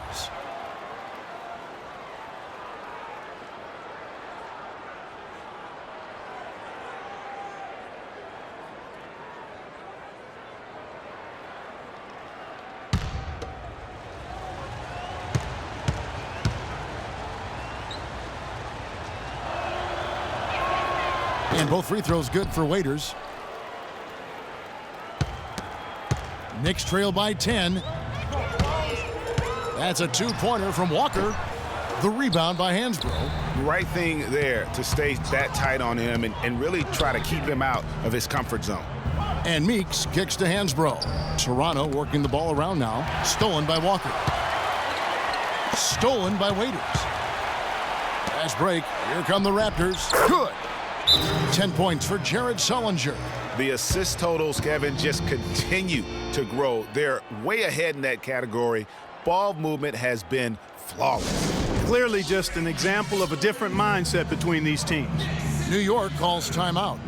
And both free throws good for Waiters. Knicks trail by 10. That's a 2-pointer from Walker. The rebound by Hansbrough. Right thing there to stay that tight on him and really try to keep him out of his comfort zone. And Meeks kicks to Hansbrough. Toronto working the ball around now. Stolen by Walker. Stolen by Waiters. Fast break. Here come the Raptors. Good. 10 points for Jared Sullinger. The assist totals, Kevin, just continue to grow. They're way ahead in that category. Ball movement has been flawless. Clearly just an example of a different mindset between these teams. New York calls timeout.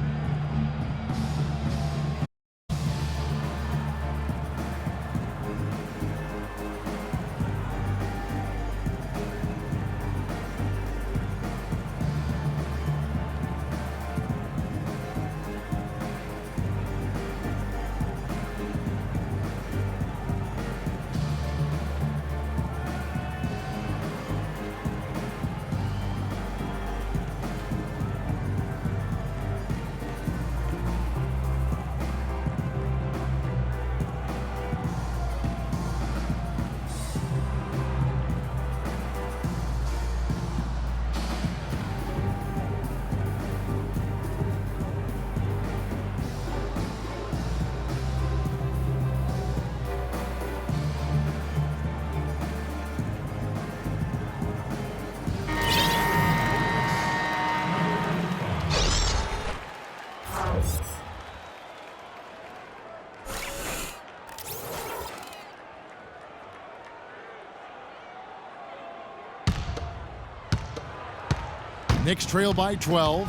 Knicks trail by 12.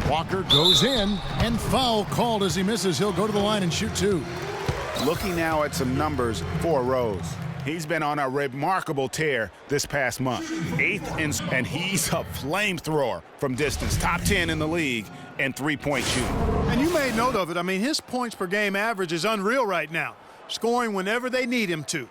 Walker goes in, and foul called as he misses. He'll go to the line and shoot 2. Looking now at some numbers for Rose. He's been on a remarkable tear this past month. 8th, and he's a flamethrower from distance. Top 10 in the league in three-point shooting. And you made note of it. I mean, his points per game average is unreal right now, scoring whenever they need him to.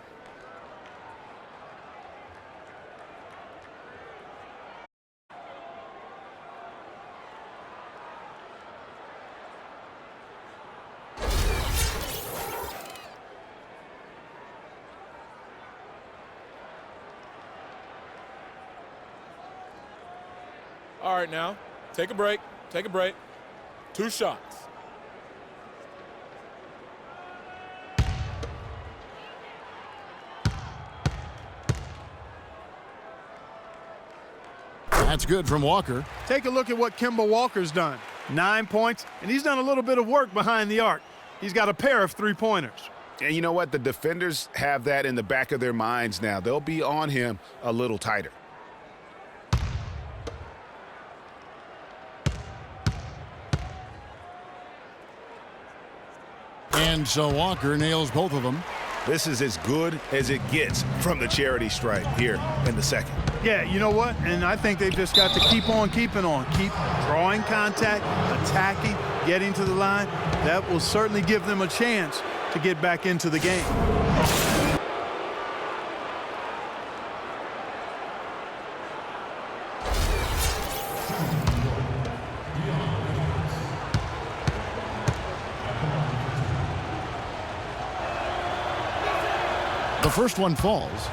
All right, now, take a break. Take a break. 2 shots. That's good from Walker. Take a look at what Kemba Walker's done. 9 points, and he's done a little bit of work behind the arc. He's got a pair of 3-pointers. And you know what? The defenders have that in the back of their minds now. They'll be on him a little tighter. And so Walker nails both of them. This is as good as it gets from the charity stripe here in the second. Yeah, you know what? And I think they've just got to keep on keeping on. Keep drawing contact, attacking, getting to the line. That will certainly give them a chance to get back into the game. The first one falls.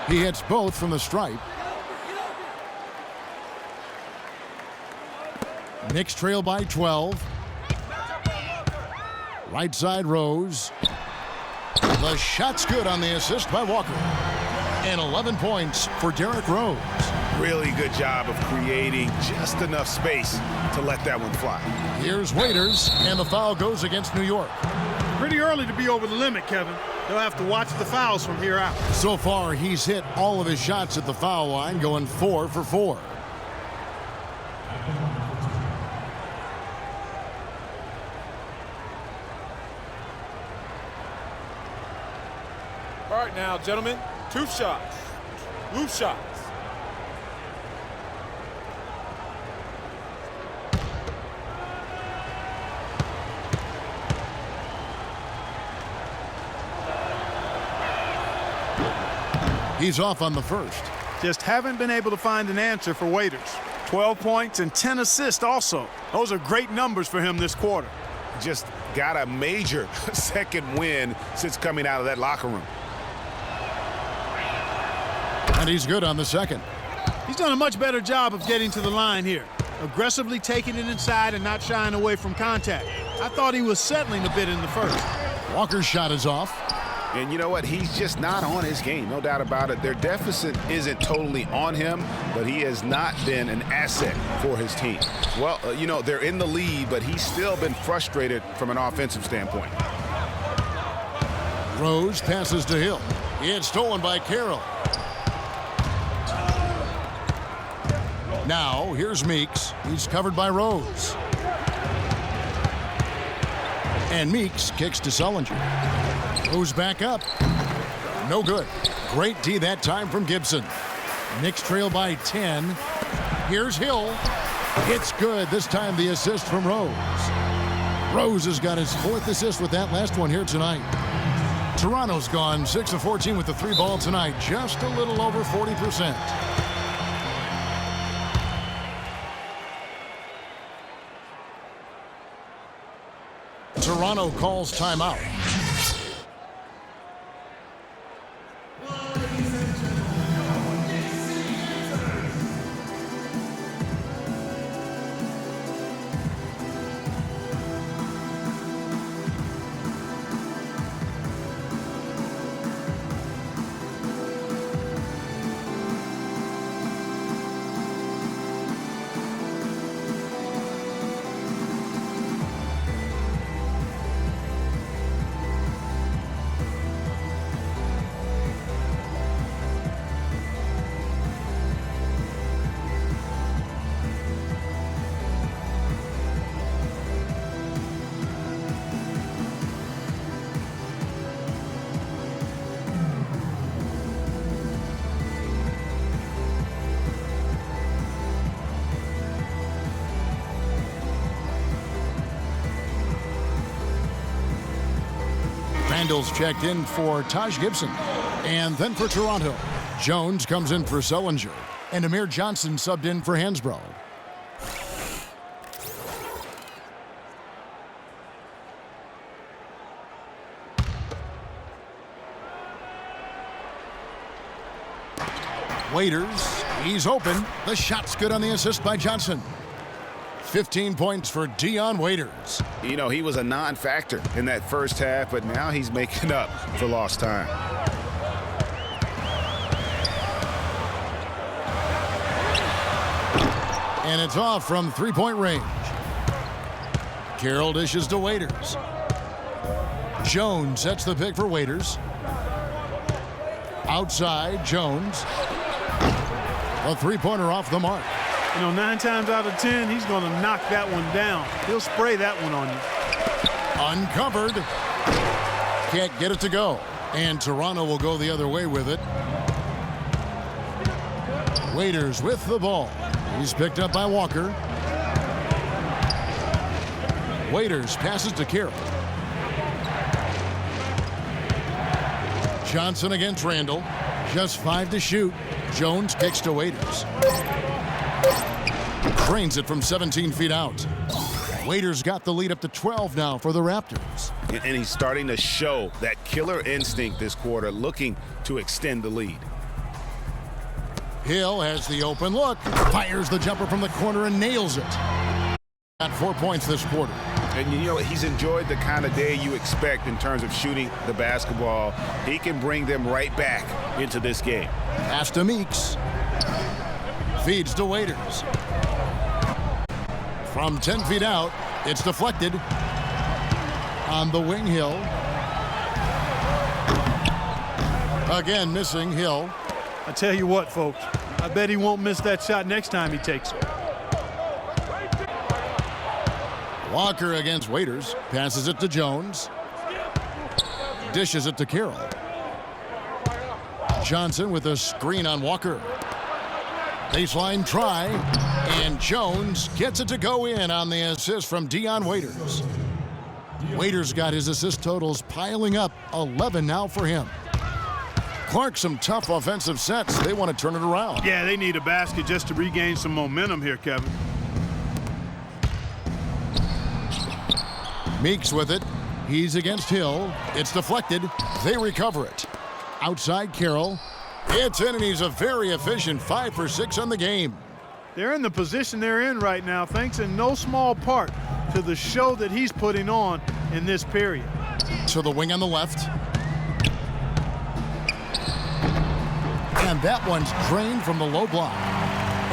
He hits both from the stripe. Knicks trail by 12. Right side Rose. The shot's good on the assist by Walker. And 11 points for Derrick Rose. Really good job of creating just enough space to let that one fly. Here's Waiters, and the foul goes against New York. Pretty early to be over the limit, Kevin. They'll have to watch the fouls from here out. So far, he's hit all of his shots at the foul line, going 4 for 4. All right, now, gentlemen, 2 shots. Loose shots. He's off on the first. Just haven't been able to find an answer for Waiters. 12 points and 10 assists also. Those are great numbers for him this quarter. Just got a major second win since coming out of that locker room. And he's good on the second. He's done a much better job of getting to the line here. Aggressively taking it inside and not shying away from contact. I thought he was settling a bit in the first. Walker's shot is off. And you know what? He's just not on his game, no doubt about it. Their deficit isn't totally on him, but he has not been an asset for his team. Well, you know, they're in the lead, but he's still been frustrated from an offensive standpoint. Rose passes to Hill. It's stolen by Carroll. Now, here's Meeks. He's covered by Rose. And Meeks kicks to Sullinger. Rose back up. No good. Great D that time from Gibson. Knicks trail by 10. Here's Hill. It's good. This time the assist from Rose. Rose has got his 4th assist with that last one here tonight. Toronto's gone 6 of 14 with the 3 ball tonight. Just a little over 40%. Toronto calls timeout. Randall's checked in for Taj Gibson. And then for Toronto, Jones comes in for Sullinger. And Amir Johnson subbed in for Hansbrough. Waiters, he's open. The shot's good on the assist by Johnson. 15 points for Dion Waiters. You know, he was a non-factor in that first half, but now he's making up for lost time. And it's off from three-point range. Carroll dishes to Waiters. Jones sets the pick for Waiters. Outside, Jones. A three-pointer off the mark. You know, 9 times out of 10, he's going to knock that one down. He'll spray that one on you. Uncovered. Can't get it to go. And Toronto will go the other way with it. Waiters with the ball. He's picked up by Walker. Waiters passes to Carroll. Johnson against Randall. Just 5 to shoot. Jones kicks to Waiters. Drains it from 17 feet out. Waiters got the lead up to 12 now for the Raptors. And he's starting to show that killer instinct this quarter, looking to extend the lead. Hill has the open look. Fires the jumper from the corner and nails it. Got 4 points this quarter. And you know, he's enjoyed the kind of day you expect in terms of shooting the basketball. He can bring them right back into this game. Pass to Meeks. Feeds to Waiters. From 10 feet out, it's deflected. On the wing, Hill. Again, missing Hill. I tell you what, folks, I bet he won't miss that shot next time he takes it. Walker against Waiters. Passes it to Jones. Dishes it to Carroll. Johnson with a screen on Walker. Baseline try. And Jones gets it to go in on the assist from Dion Waiters. Waiters got his assist totals piling up. 11 now for him. Clark, some tough offensive sets. They want to turn it around. Yeah, they need a basket just to regain some momentum here, Kevin. Meeks with it. He's against Hill. It's deflected. They recover it. Outside Carroll. It's in, and he's a very efficient 5 for 6 on the game. They're in the position they're in right now, thanks in no small part to the show that he's putting on in this period. To the wing on the left. And that one's drained from the low block.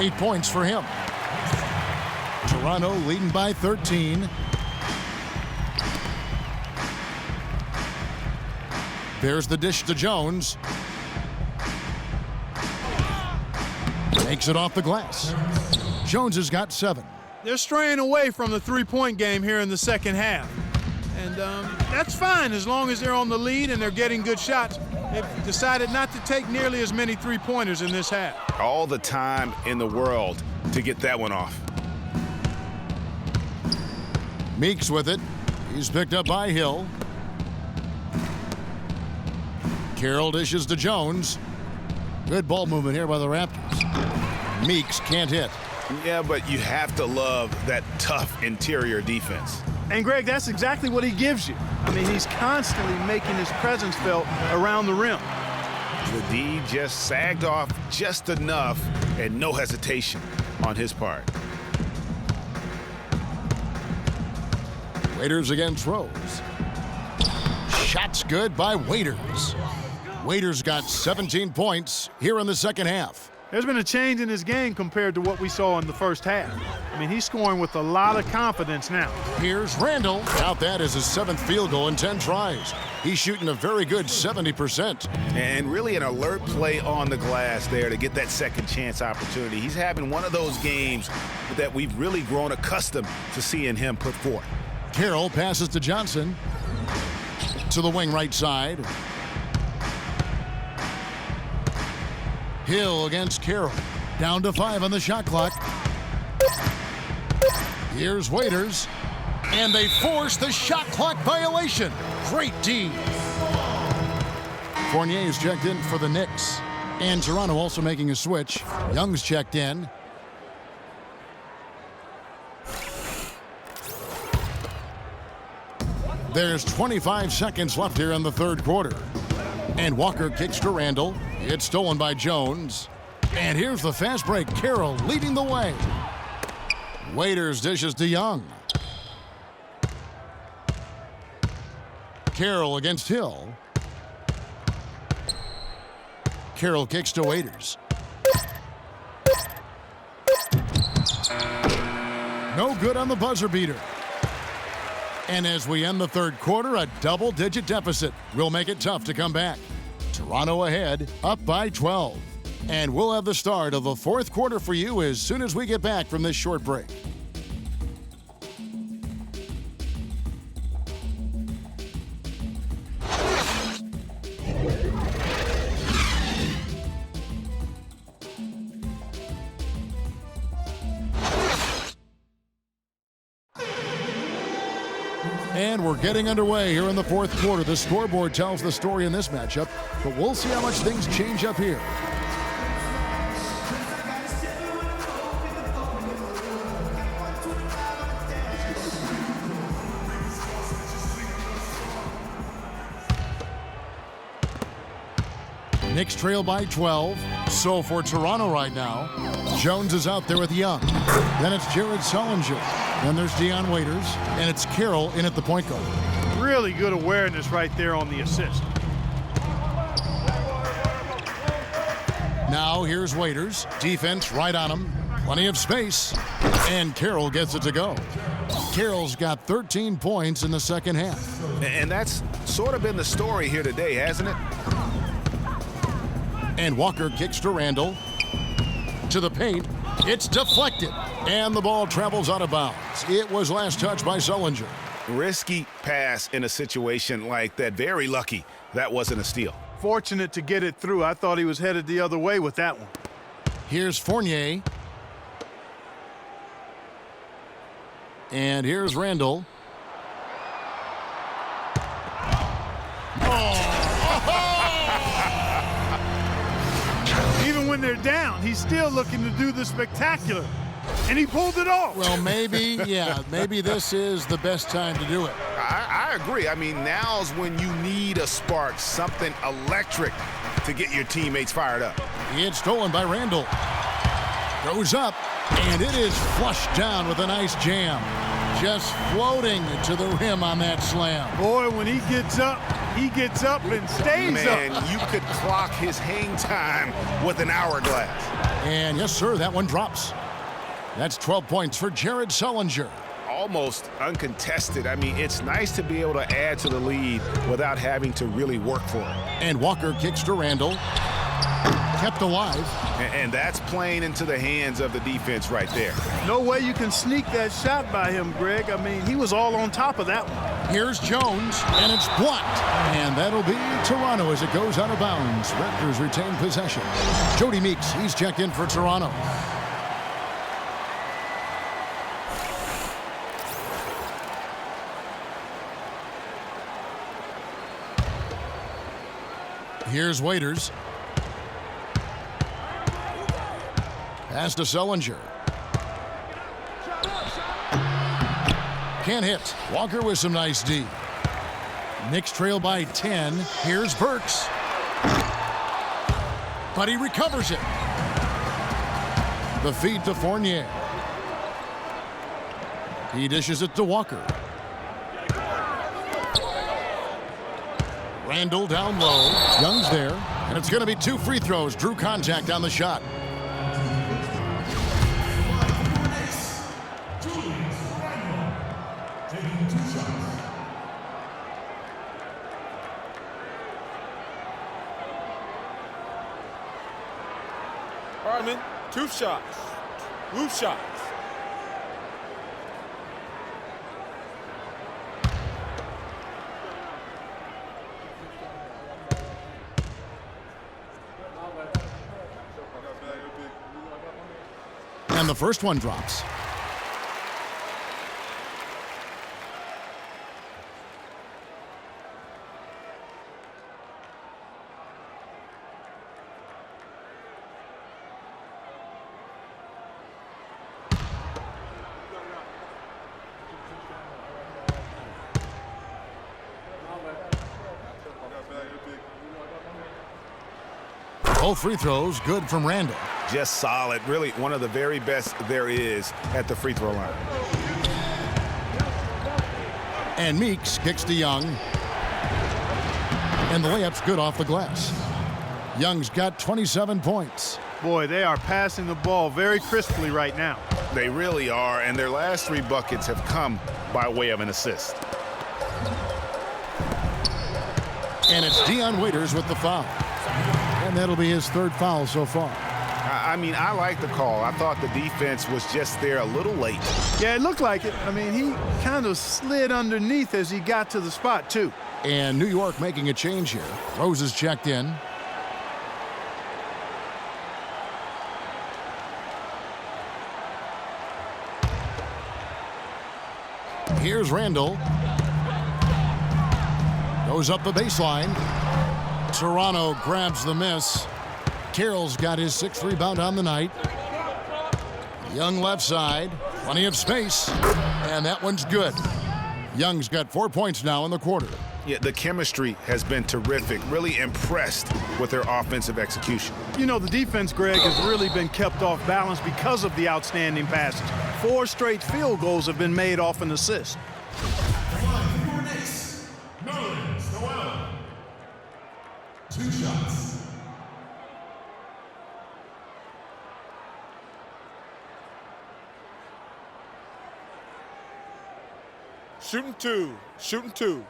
8 points for him. Toronto leading by 13. There's the dish to Jones. Takes it off the glass. Jones has got 7. They're straying away from the three-point game here in the second half. And that's fine as long as they're on the lead and they're getting good shots. They've decided not to take nearly as many three-pointers in this half. All the time in the world to get that one off. Meeks with it. He's picked up by Hill. Carroll dishes to Jones. Good ball movement here by the Raptors. Meeks can't hit. Yeah, but you have to love that tough interior defense. And, Greg, that's exactly what he gives you. I mean, he's constantly making his presence felt around the rim. The D just sagged off just enough and no hesitation on his part. Waiters against Rose. Shot's good by Waiters. Waiters got 17 points here in the second half. There's been a change in his game compared to what we saw in the first half. I mean, he's scoring with a lot of confidence now. Here's Randall. Out that is his 7th field goal in 10 tries. He's shooting a very good 70%. And really an alert play on the glass there to get that second chance opportunity. He's having one of those games that we've really grown accustomed to seeing him put forth. Carroll passes to Johnson. To the wing right side. Hill against Carroll. Down to 5 on the shot clock. Here's Waiters. And they force the shot clock violation. Great D. Fournier is checked in for the Knicks. And Toronto also making a switch. Young's checked in. There's 25 seconds left here in the third quarter. And Walker kicks to Randall. It's stolen by Jones. And here's the fast break. Carroll leading the way. Waiters dishes to Young. Carroll against Hill. Carroll kicks to Waiters. No good on the buzzer beater. And as we end the third quarter, a double-digit deficit will make it tough to come back. Toronto ahead, up by 12. And we'll have the start of the fourth quarter for you as soon as we get back from this short break. And we're getting underway here in the fourth quarter. The scoreboard tells the story in this matchup, but we'll see how much things change up here. Knicks trail by 12. So for Toronto right now, Jones is out there with Young. Then it's Jared Sullinger. Then there's Dion Waiters. And it's Carroll in at the point guard. Really good awareness right there on the assist. Now here's Waiters. Defense right on him. Plenty of space. And Carroll gets it to go. Carroll's got 13 points in the second half. And that's sort of been the story here today, hasn't it? And Walker kicks to Randall. To the paint. It's deflected. And the ball travels out of bounds. It was last touched by Sullinger. Risky pass in a situation like that. Very lucky that wasn't a steal. Fortunate to get it through. I thought he was headed the other way with that one. Here's Fournier. And here's Randall. Even when they're down, he's still looking to do the spectacular. And he pulled it off. Well, maybe, yeah, maybe this is the best time to do it. I agree. I mean, now's when you need a spark, something electric to get your teammates fired up. It's stolen by Randall. Goes up, and it is flushed down with a nice jam. Just floating to the rim on that slam. Boy, when he gets up and stays up. Man, you could clock his hang time with an hourglass. And yes, sir, that one drops. That's 12 points for Jared Sullinger. Almost uncontested. I mean, it's nice to be able to add to the lead without having to really work for it. And Walker kicks to Randall. Kept alive. And that's playing into the hands of the defense right there. No way you can sneak that shot by him, Greg. I mean, he was all on top of that one. Here's Jones, and it's blocked. And that'll be Toronto as it goes out of bounds. Raptors retain possession. Jody Meeks, he's checked in for Toronto. Here's Waiters. Pass to Sullinger. Can't hit. Walker with some nice D. Knicks trail by 10. Here's Burks. But he recovers it. The feed to Fournier. He dishes it to Walker. Randall down low. Young's there. And it's going to be 2 free throws. Drew contact on the shot. Hardman, 2 shots. Loose shots. And the first one drops. Both free throws good from Randall. Just solid. Really one of the very best there is at the free throw line. And Meeks kicks to Young. And the layup's good off the glass. Young's got 27 points. Boy, they are passing the ball very crisply right now. They really are, and their last 3 buckets have come by way of an assist. And it's Dion Waiters with the foul. And that'll be his 3rd foul so far. I mean, I like the call. I thought the defense was just there a little late. Yeah, it looked like it. I mean, he kind of slid underneath as he got to the spot, too. And New York making a change here. Rose is checked in. Here's Randall. Goes up the baseline. Toronto grabs the miss. Carroll's got his 6th rebound on the night. Young left side. Plenty of space. And that one's good. Young's got 4 points now in the quarter. Yeah, the chemistry has been terrific. Really impressed with their offensive execution. You know, the defense, Greg, has really been kept off balance because of the outstanding passes. 4 straight field goals have been made off an assist. Two shots. Shooting 2. Shooting 2.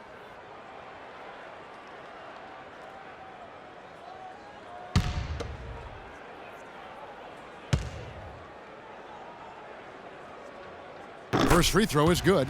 First free throw is good.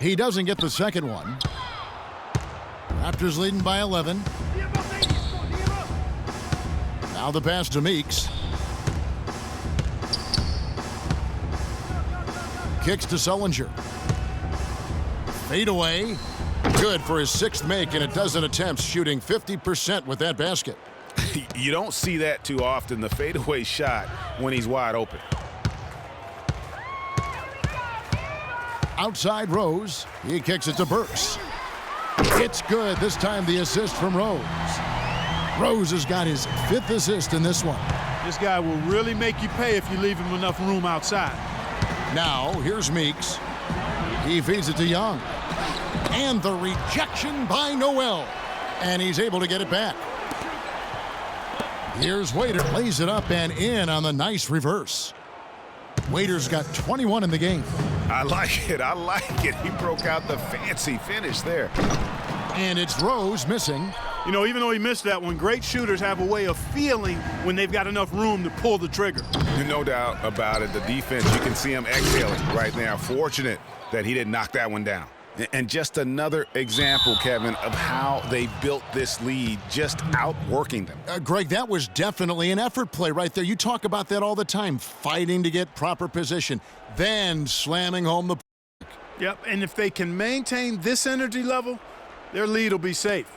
He doesn't get the second one. Raptors leading by 11. Now the pass to Meeks. Kicks to Sullinger. Fade away. Good for his 6th make and a dozen attempts, shooting 50% with that basket. You don't see that too often, the fadeaway shot when he's wide open. Outside Rose. He kicks it to Burks. It's good. This time the assist from Rose. Rose has got his 5th assist in this one. This guy will really make you pay if you leave him enough room outside. Now, here's Meeks. He feeds it to Young. And the rejection by Noel. And he's able to get it back. Here's Waiter. Lays it up and in on the nice reverse. Waiter's got 21 in the game. I like it. I like it. He broke out the fancy finish there. And it's Rose missing. You know, even though he missed that one, great shooters have a way of feeling when they've got enough room to pull the trigger. No doubt about it. The defense, you can see him exhaling right now. Fortunate that he didn't knock that one down. And just another example, Kevin, of how they built this lead, just outworking them. Greg, that was definitely an effort play right there. You talk about that all the time, fighting to get proper position, then slamming home the. Yep, and if they can maintain this energy level, their lead will be safe.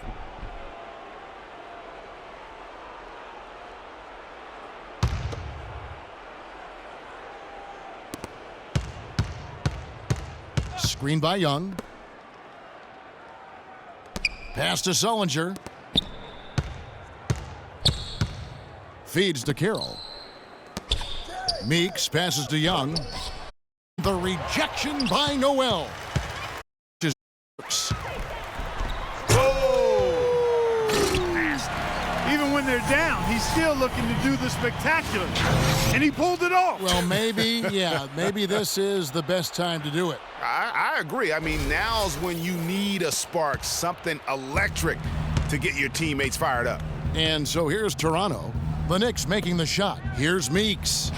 Screen by Young. Pass to Sullinger. Feeds to Carroll. Meeks passes to Young. The rejection by Noel. Even when they're down, he's still looking to do the spectacular. And he pulled it off. Well, maybe, yeah, maybe this is the best time to do it. I agree. I mean, now's when you need a spark, something electric to get your teammates fired up. And so here's Toronto. The Knicks making the shot. Here's Meeks.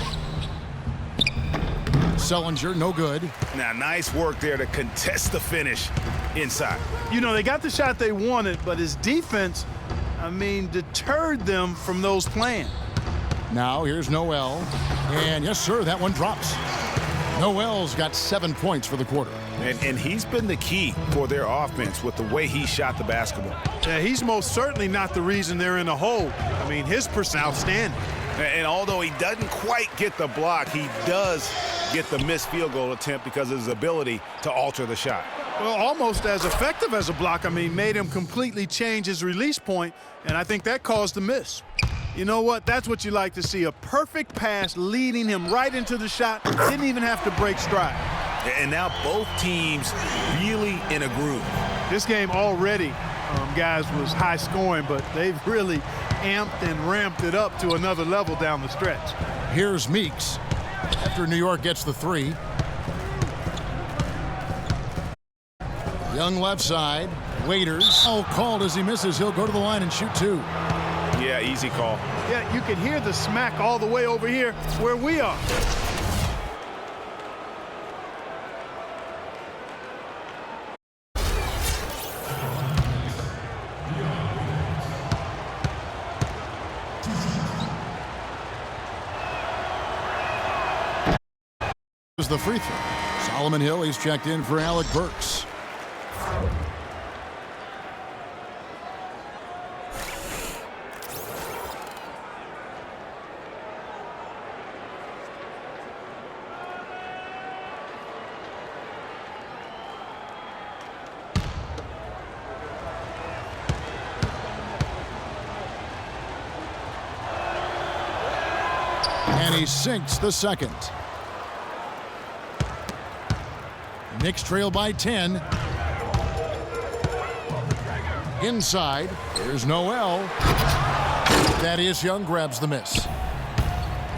Sullinger, no good. Now, nice work there to contest the finish inside. You know, they got the shot they wanted, but his defense, deterred them from those plans. Now here's Noel. And yes, sir, that one drops. Noel's got 7 points for the quarter. And he's been the key for their offense with the way he shot the basketball. Yeah, he's most certainly not the reason they're in a hole. I mean, his percent outstanding. And although he doesn't quite get the block, he does get the missed field goal attempt because of his ability to alter the shot. Well, almost as effective as a block. I mean, made him completely change his release point, and I think that caused the miss. You know what? That's what you like to see, a perfect pass leading him right into the shot. Didn't even have to break stride. And now both teams really in a groove. This game already, guys, was high scoring, but they've really amped and ramped it up to another level down the stretch. Here's Meeks after New York gets the 3. Young left side. Waiters. Oh, called as he misses. He'll go to the line and shoot 2. Yeah, easy call. Yeah, you can hear the smack all the way over here where we are. Is the free throw. Solomon Hill, he's checked in for Alec Burks. And he sinks the second. Knicks trail by 10. Inside, here's Noel. Thaddeus Young grabs the miss.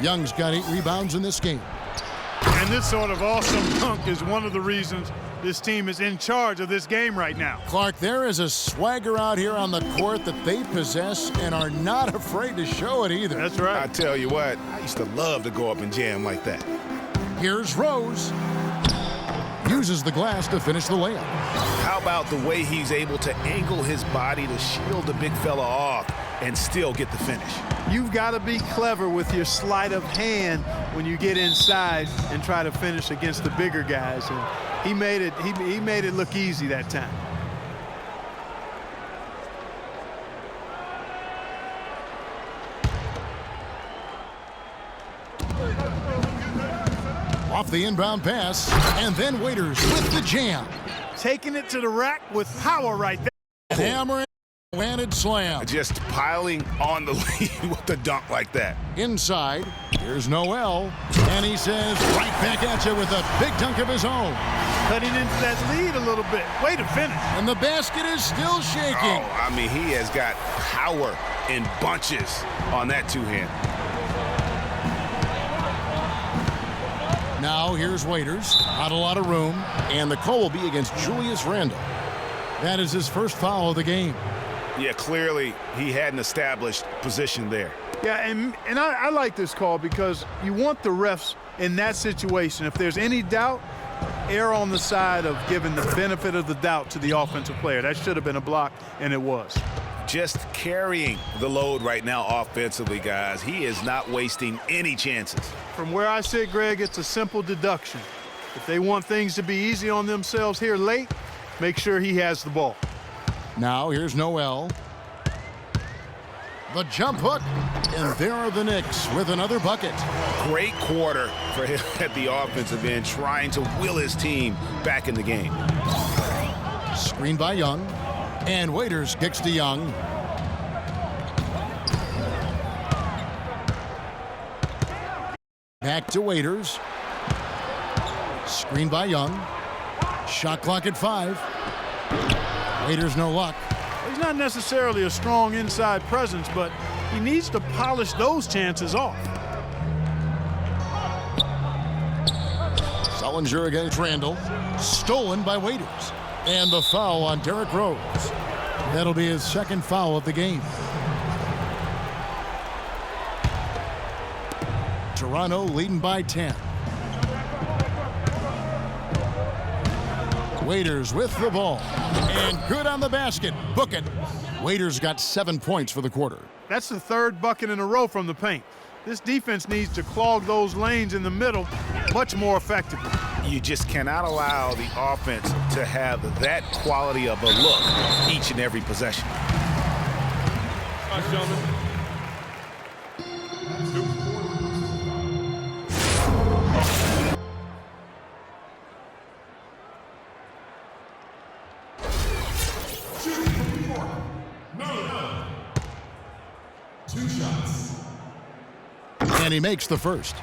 Young's got 8 rebounds in this game. And this sort of awesome dunk is one of the reasons this team is in charge of this game right now. Clark, there is a swagger out here on the court that they possess and are not afraid to show it either. That's right. I tell you what, I used to love to go up and jam like that. Here's Rose. Uses the glass to finish the layup. How about the way he's able to angle his body to shield the big fella off and still get the finish? You've got to be clever with your sleight of hand when you get inside and try to finish against the bigger guys. And he made it look easy that time. Off the inbound pass, and then Waiters with the jam. Taking it to the rack with power right there. Hammering, landed slam. Just piling on the lead with the dunk like that. Inside, here's Noel, and he says right back at you with a big dunk of his own. Cutting into that lead a little bit. Way to finish. And the basket is still shaking. Oh, I mean, he has got power in bunches on that two-hand. Now here's Waiters, not a lot of room, and the call will be against Julius Randle. That is his first foul of the game. Yeah, clearly he had an established position there. Yeah, and I like this call because you want the refs in that situation. If there's any doubt, err on the side of giving the benefit of the doubt to the offensive player. That should have been a block, and it was. Just carrying the load right now offensively, guys. He is not wasting any chances. From where I sit, Greg, it's a simple deduction. If they want things to be easy on themselves here late, make sure he has the ball. Now here's Noel. The jump hook, and there are the Knicks with another bucket. Great quarter for him at the offensive end, trying to will his team back in the game. Screen by Young, and Waiters kicks to Young. Back to Waiters. Screen by Young. Shot clock at 5. Waiters no luck. He's not necessarily a strong inside presence, but he needs to polish those chances off. Sullinger against Randle. Stolen by Waiters. And the foul on Derrick Rose. That'll be his second foul of the game. Toronto leading by 10. Waiters with the ball. And good on the basket. Book it. Waiters got 7 points for the quarter. That's the third bucket in a row from the paint. This defense needs to clog those lanes in the middle much more effectively. You just cannot allow the offense to have that quality of a look each and every possession. All right, gentlemen. And he makes the first.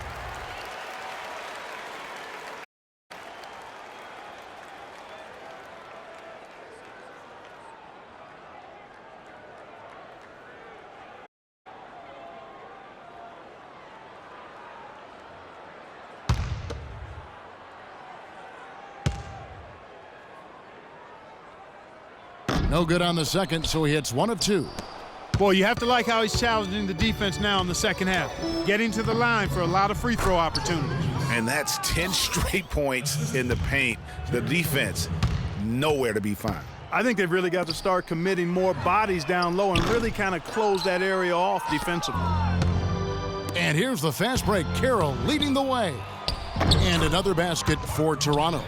No good on the second, so he hits 1 of 2. Boy, you have to like how he's challenging the defense now in the second half. Getting to the line for a lot of free throw opportunities. And that's 10 straight points in the paint. The defense, nowhere to be found. I think they've really got to start committing more bodies down low and really kind of close that area off defensively. And here's the fast break. Carroll leading the way. And another basket for Toronto.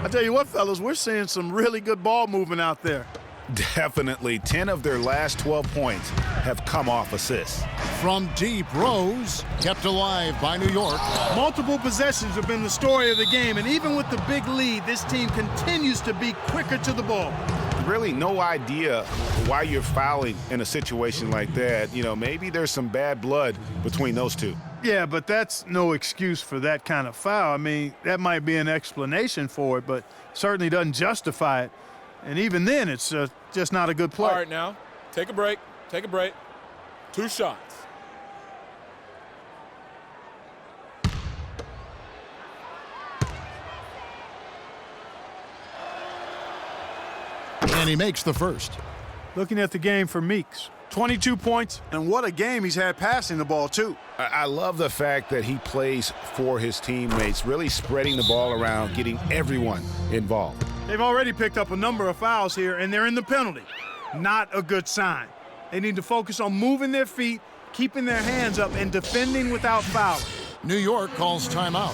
I tell you what, fellas, we're seeing some really good ball movement out there. Definitely 10 of their last 12 points have come off assists. From deep, Rose kept alive by New York. Multiple possessions have been the story of the game, and even with the big lead, this team continues to be quicker to the ball. Really no idea why you're fouling in a situation like that. You know, maybe there's some bad blood between those two. Yeah, but that's no excuse for that kind of foul. I mean, that might be an explanation for it, but certainly doesn't justify it. And even then, it's just not a good play. All right, now, take a break. Take a break. 2 shots. And he makes the first. Looking at the game for Meeks. 22 points, and what a game he's had passing the ball, too. I love the fact that he plays for his teammates, really spreading the ball around, getting everyone involved. They've already picked up a number of fouls here, and they're in the penalty. Not a good sign. They need to focus on moving their feet, keeping their hands up, and defending without fouling. New York calls timeout.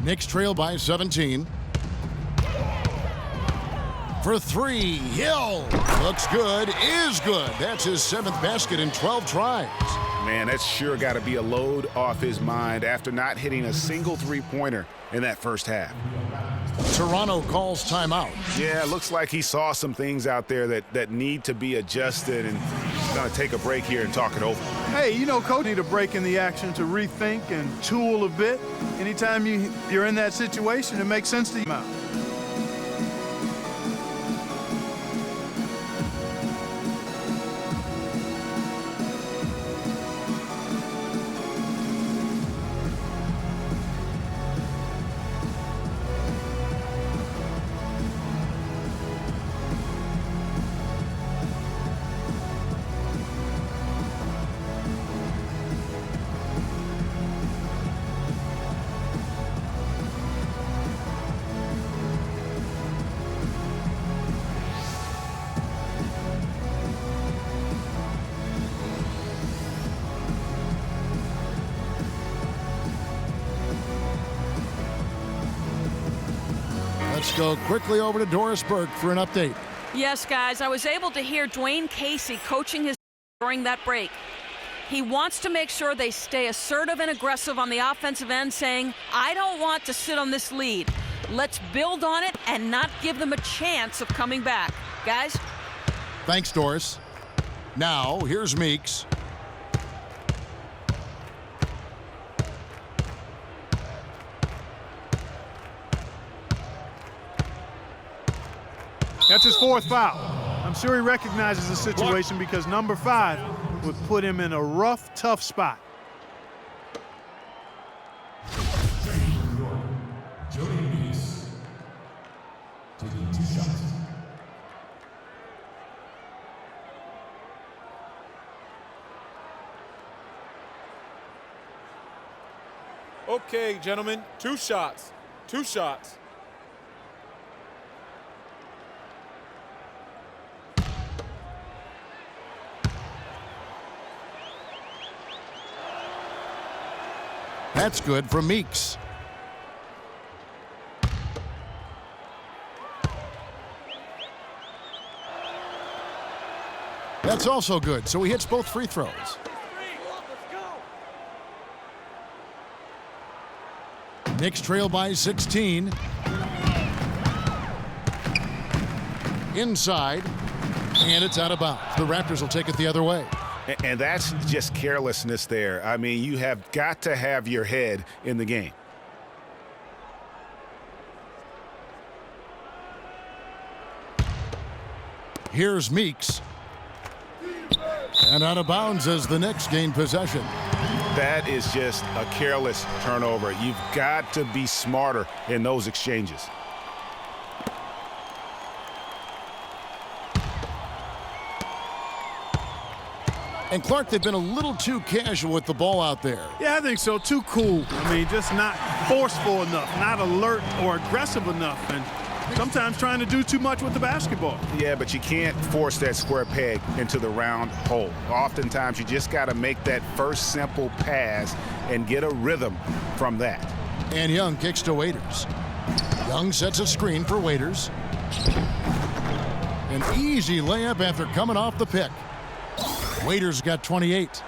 Knicks trail by 17. For 3, Hill. Looks good, is good. That's his 7th basket in 12 tries. Man, that's sure got to be a load off his mind after not hitting a single three-pointer in that first half. Toronto calls timeout. Yeah, it looks like he saw some things out there that need to be adjusted, and he's going to take a break here and talk it over. Hey, you know, coach need a break in the action to rethink and tool a bit. Anytime you're in that situation, it makes sense to you. Let's go quickly over to Doris Burke for an update. Yes, guys, I was able to hear Dwayne Casey coaching his during that break. He wants to make sure they stay assertive and aggressive on the offensive end, saying, I don't want to sit on this lead. Let's build on it and not give them a chance of coming back. Guys? Thanks, Doris. Now, here's Meeks. That's his 4th foul. I'm sure he recognizes the situation because number 5 would put him in a rough, tough spot. Okay, gentlemen, 2 shots. 2 shots. That's good from Meeks. That's also good, so he hits both free throws. Knicks trail by 16. Inside, and it's out of bounds. The Raptors will take it the other way. And that's just carelessness there. I mean, you have got to have your head in the game. Here's Meeks. And out of bounds as the Knicks gain possession. That is just a careless turnover. You've got to be smarter in those exchanges. And Clark, they've been a little too casual with the ball out there. Yeah, I think so. Too cool. I mean, just not forceful enough, not alert or aggressive enough, and sometimes trying to do too much with the basketball. Yeah, but you can't force that square peg into the round hole. Oftentimes, you just got to make that first simple pass and get a rhythm from that. And Young kicks to Waiters. Young sets a screen for Waiters. An easy layup after coming off the pick. Waiters got 28.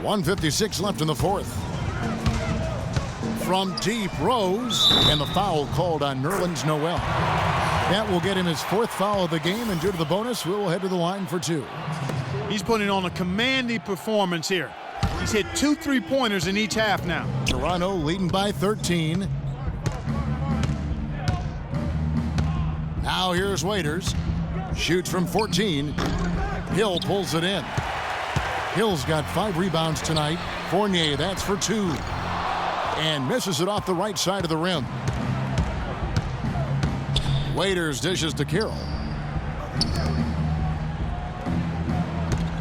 1:56 left in the 4th. From deep, Rose, and the foul called on Nerlens Noel. That will get him his 4th foul of the game, and due to the bonus, we will head to the line for 2. He's putting on a commanding performance here. He's hit 2 3-pointers in each half now. Toronto leading by 13. Now here's Waiters. Shoots from 14. Hill pulls it in. Hill's got 5 rebounds tonight. Fournier, that's for 2. And misses it off the right side of the rim. Waiters dishes to Carroll.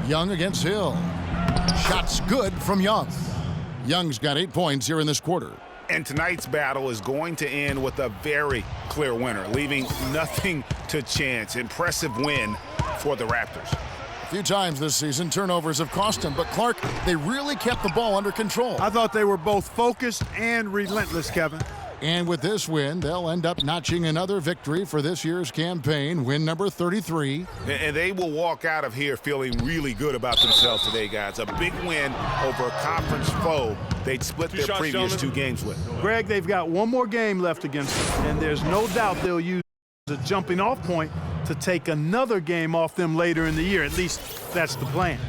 Young against Hill. Shots good from Young. Young's got 8 points here in this quarter. And tonight's battle is going to end with a very clear winner, leaving nothing to chance. Impressive win for the Raptors. A few times this season, turnovers have cost him, but Clark, they really kept the ball under control. I thought they were both focused and relentless, Kevin. And with this win, they'll end up notching another victory for this year's campaign, win number 33. And they will walk out of here feeling really good about themselves today, guys. A big win over a conference foe they'd split their previous 2 games with. Greg, they've got one more game left against them, and there's no doubt they'll use a jumping off point to take another game off them later in the year. At least that's the plan.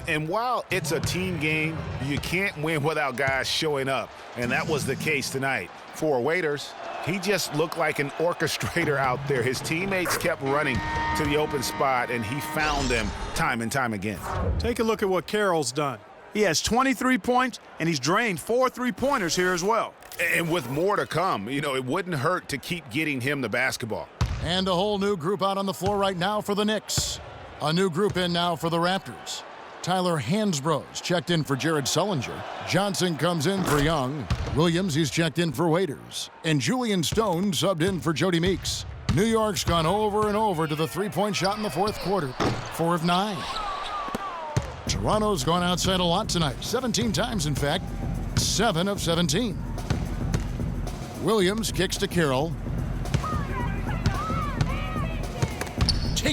And while it's a team game, you can't win without guys showing up. And that was the case tonight. For Waiters, he just looked like an orchestrator out there. His teammates kept running to the open spot, and he found them time and time again. Take a look at what Carroll's done. He has 23 points, and he's drained 4 3-pointers here as well. And with more to come, you know, it wouldn't hurt to keep getting him the basketball. And a whole new group out on the floor right now for the Knicks. A new group in now for the Raptors. Tyler Hansbrough's checked in for Jared Sullinger. Johnson comes in for Young. Williams, he's checked in for Waiters. And Julian Stone subbed in for Jody Meeks. New York's gone over and over to the 3-point shot in the 4th quarter. 4 of 9. Toronto's gone outside a lot tonight. 17 times, in fact. 7 of 17. Williams kicks to Carroll.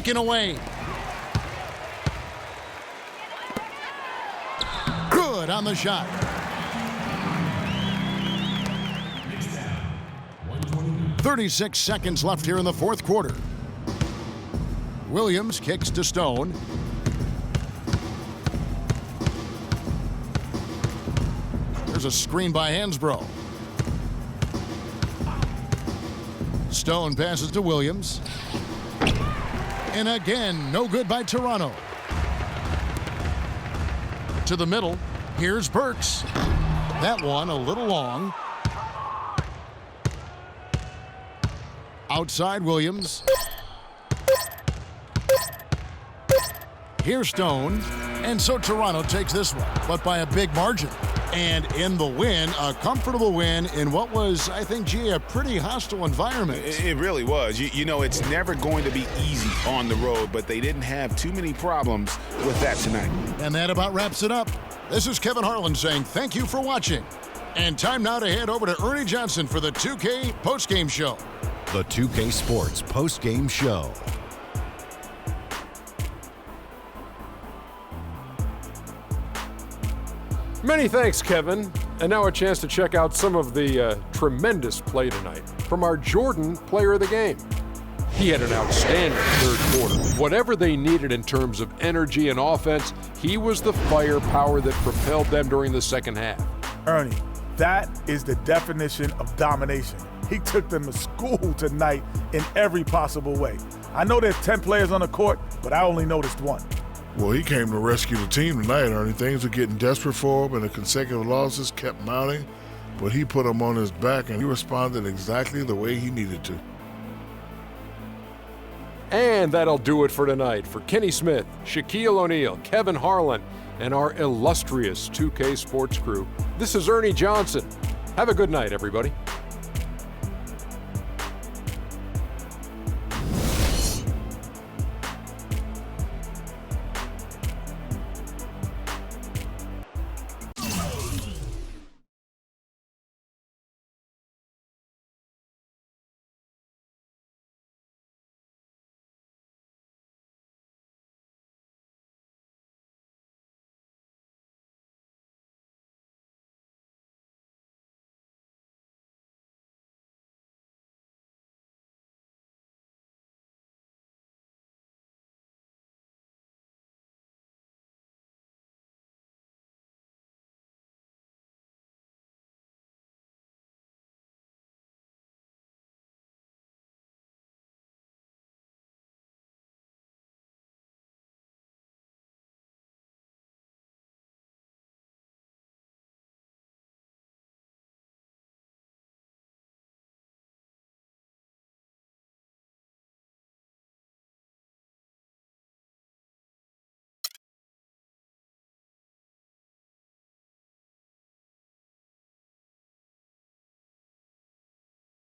taken away. Good on the shot. .36 seconds left here in the fourth quarter. Williams kicks to Stone. There's a screen by Hansbrough. Stone passes to Williams. And again, no good by Toronto. To the middle. Here's Burks. That one a little long. Outside Williams. Here's Stone. And so Toronto takes this one, but by a big margin. And in the win, a comfortable win in what was, I think, a pretty hostile environment. It really was. You know, it's never going to be easy on the road, but they didn't have too many problems with that tonight. And that about wraps it up. This is Kevin Harlan saying thank you for watching. And time now to head over to Ernie Johnson for the 2K postgame show. The 2K Sports postgame show. Many thanks, Kevin. And now a chance to check out some of the tremendous play tonight from our Jordan player of the game. He had an outstanding third quarter. Whatever they needed in terms of energy and offense, he was the firepower that propelled them during the second half. Ernie, that is the definition of domination. He took them to school tonight in every possible way. I know there's 10 players on the court, but I only noticed one. Well, he came to rescue the team tonight, Ernie. Things were getting desperate for him, and the consecutive losses kept mounting. But he put them on his back, and he responded exactly the way he needed to. And that'll do it for tonight. For Kenny Smith, Shaquille O'Neal, Kevin Harlan, and our illustrious 2K Sports crew, this is Ernie Johnson. Have a good night, everybody.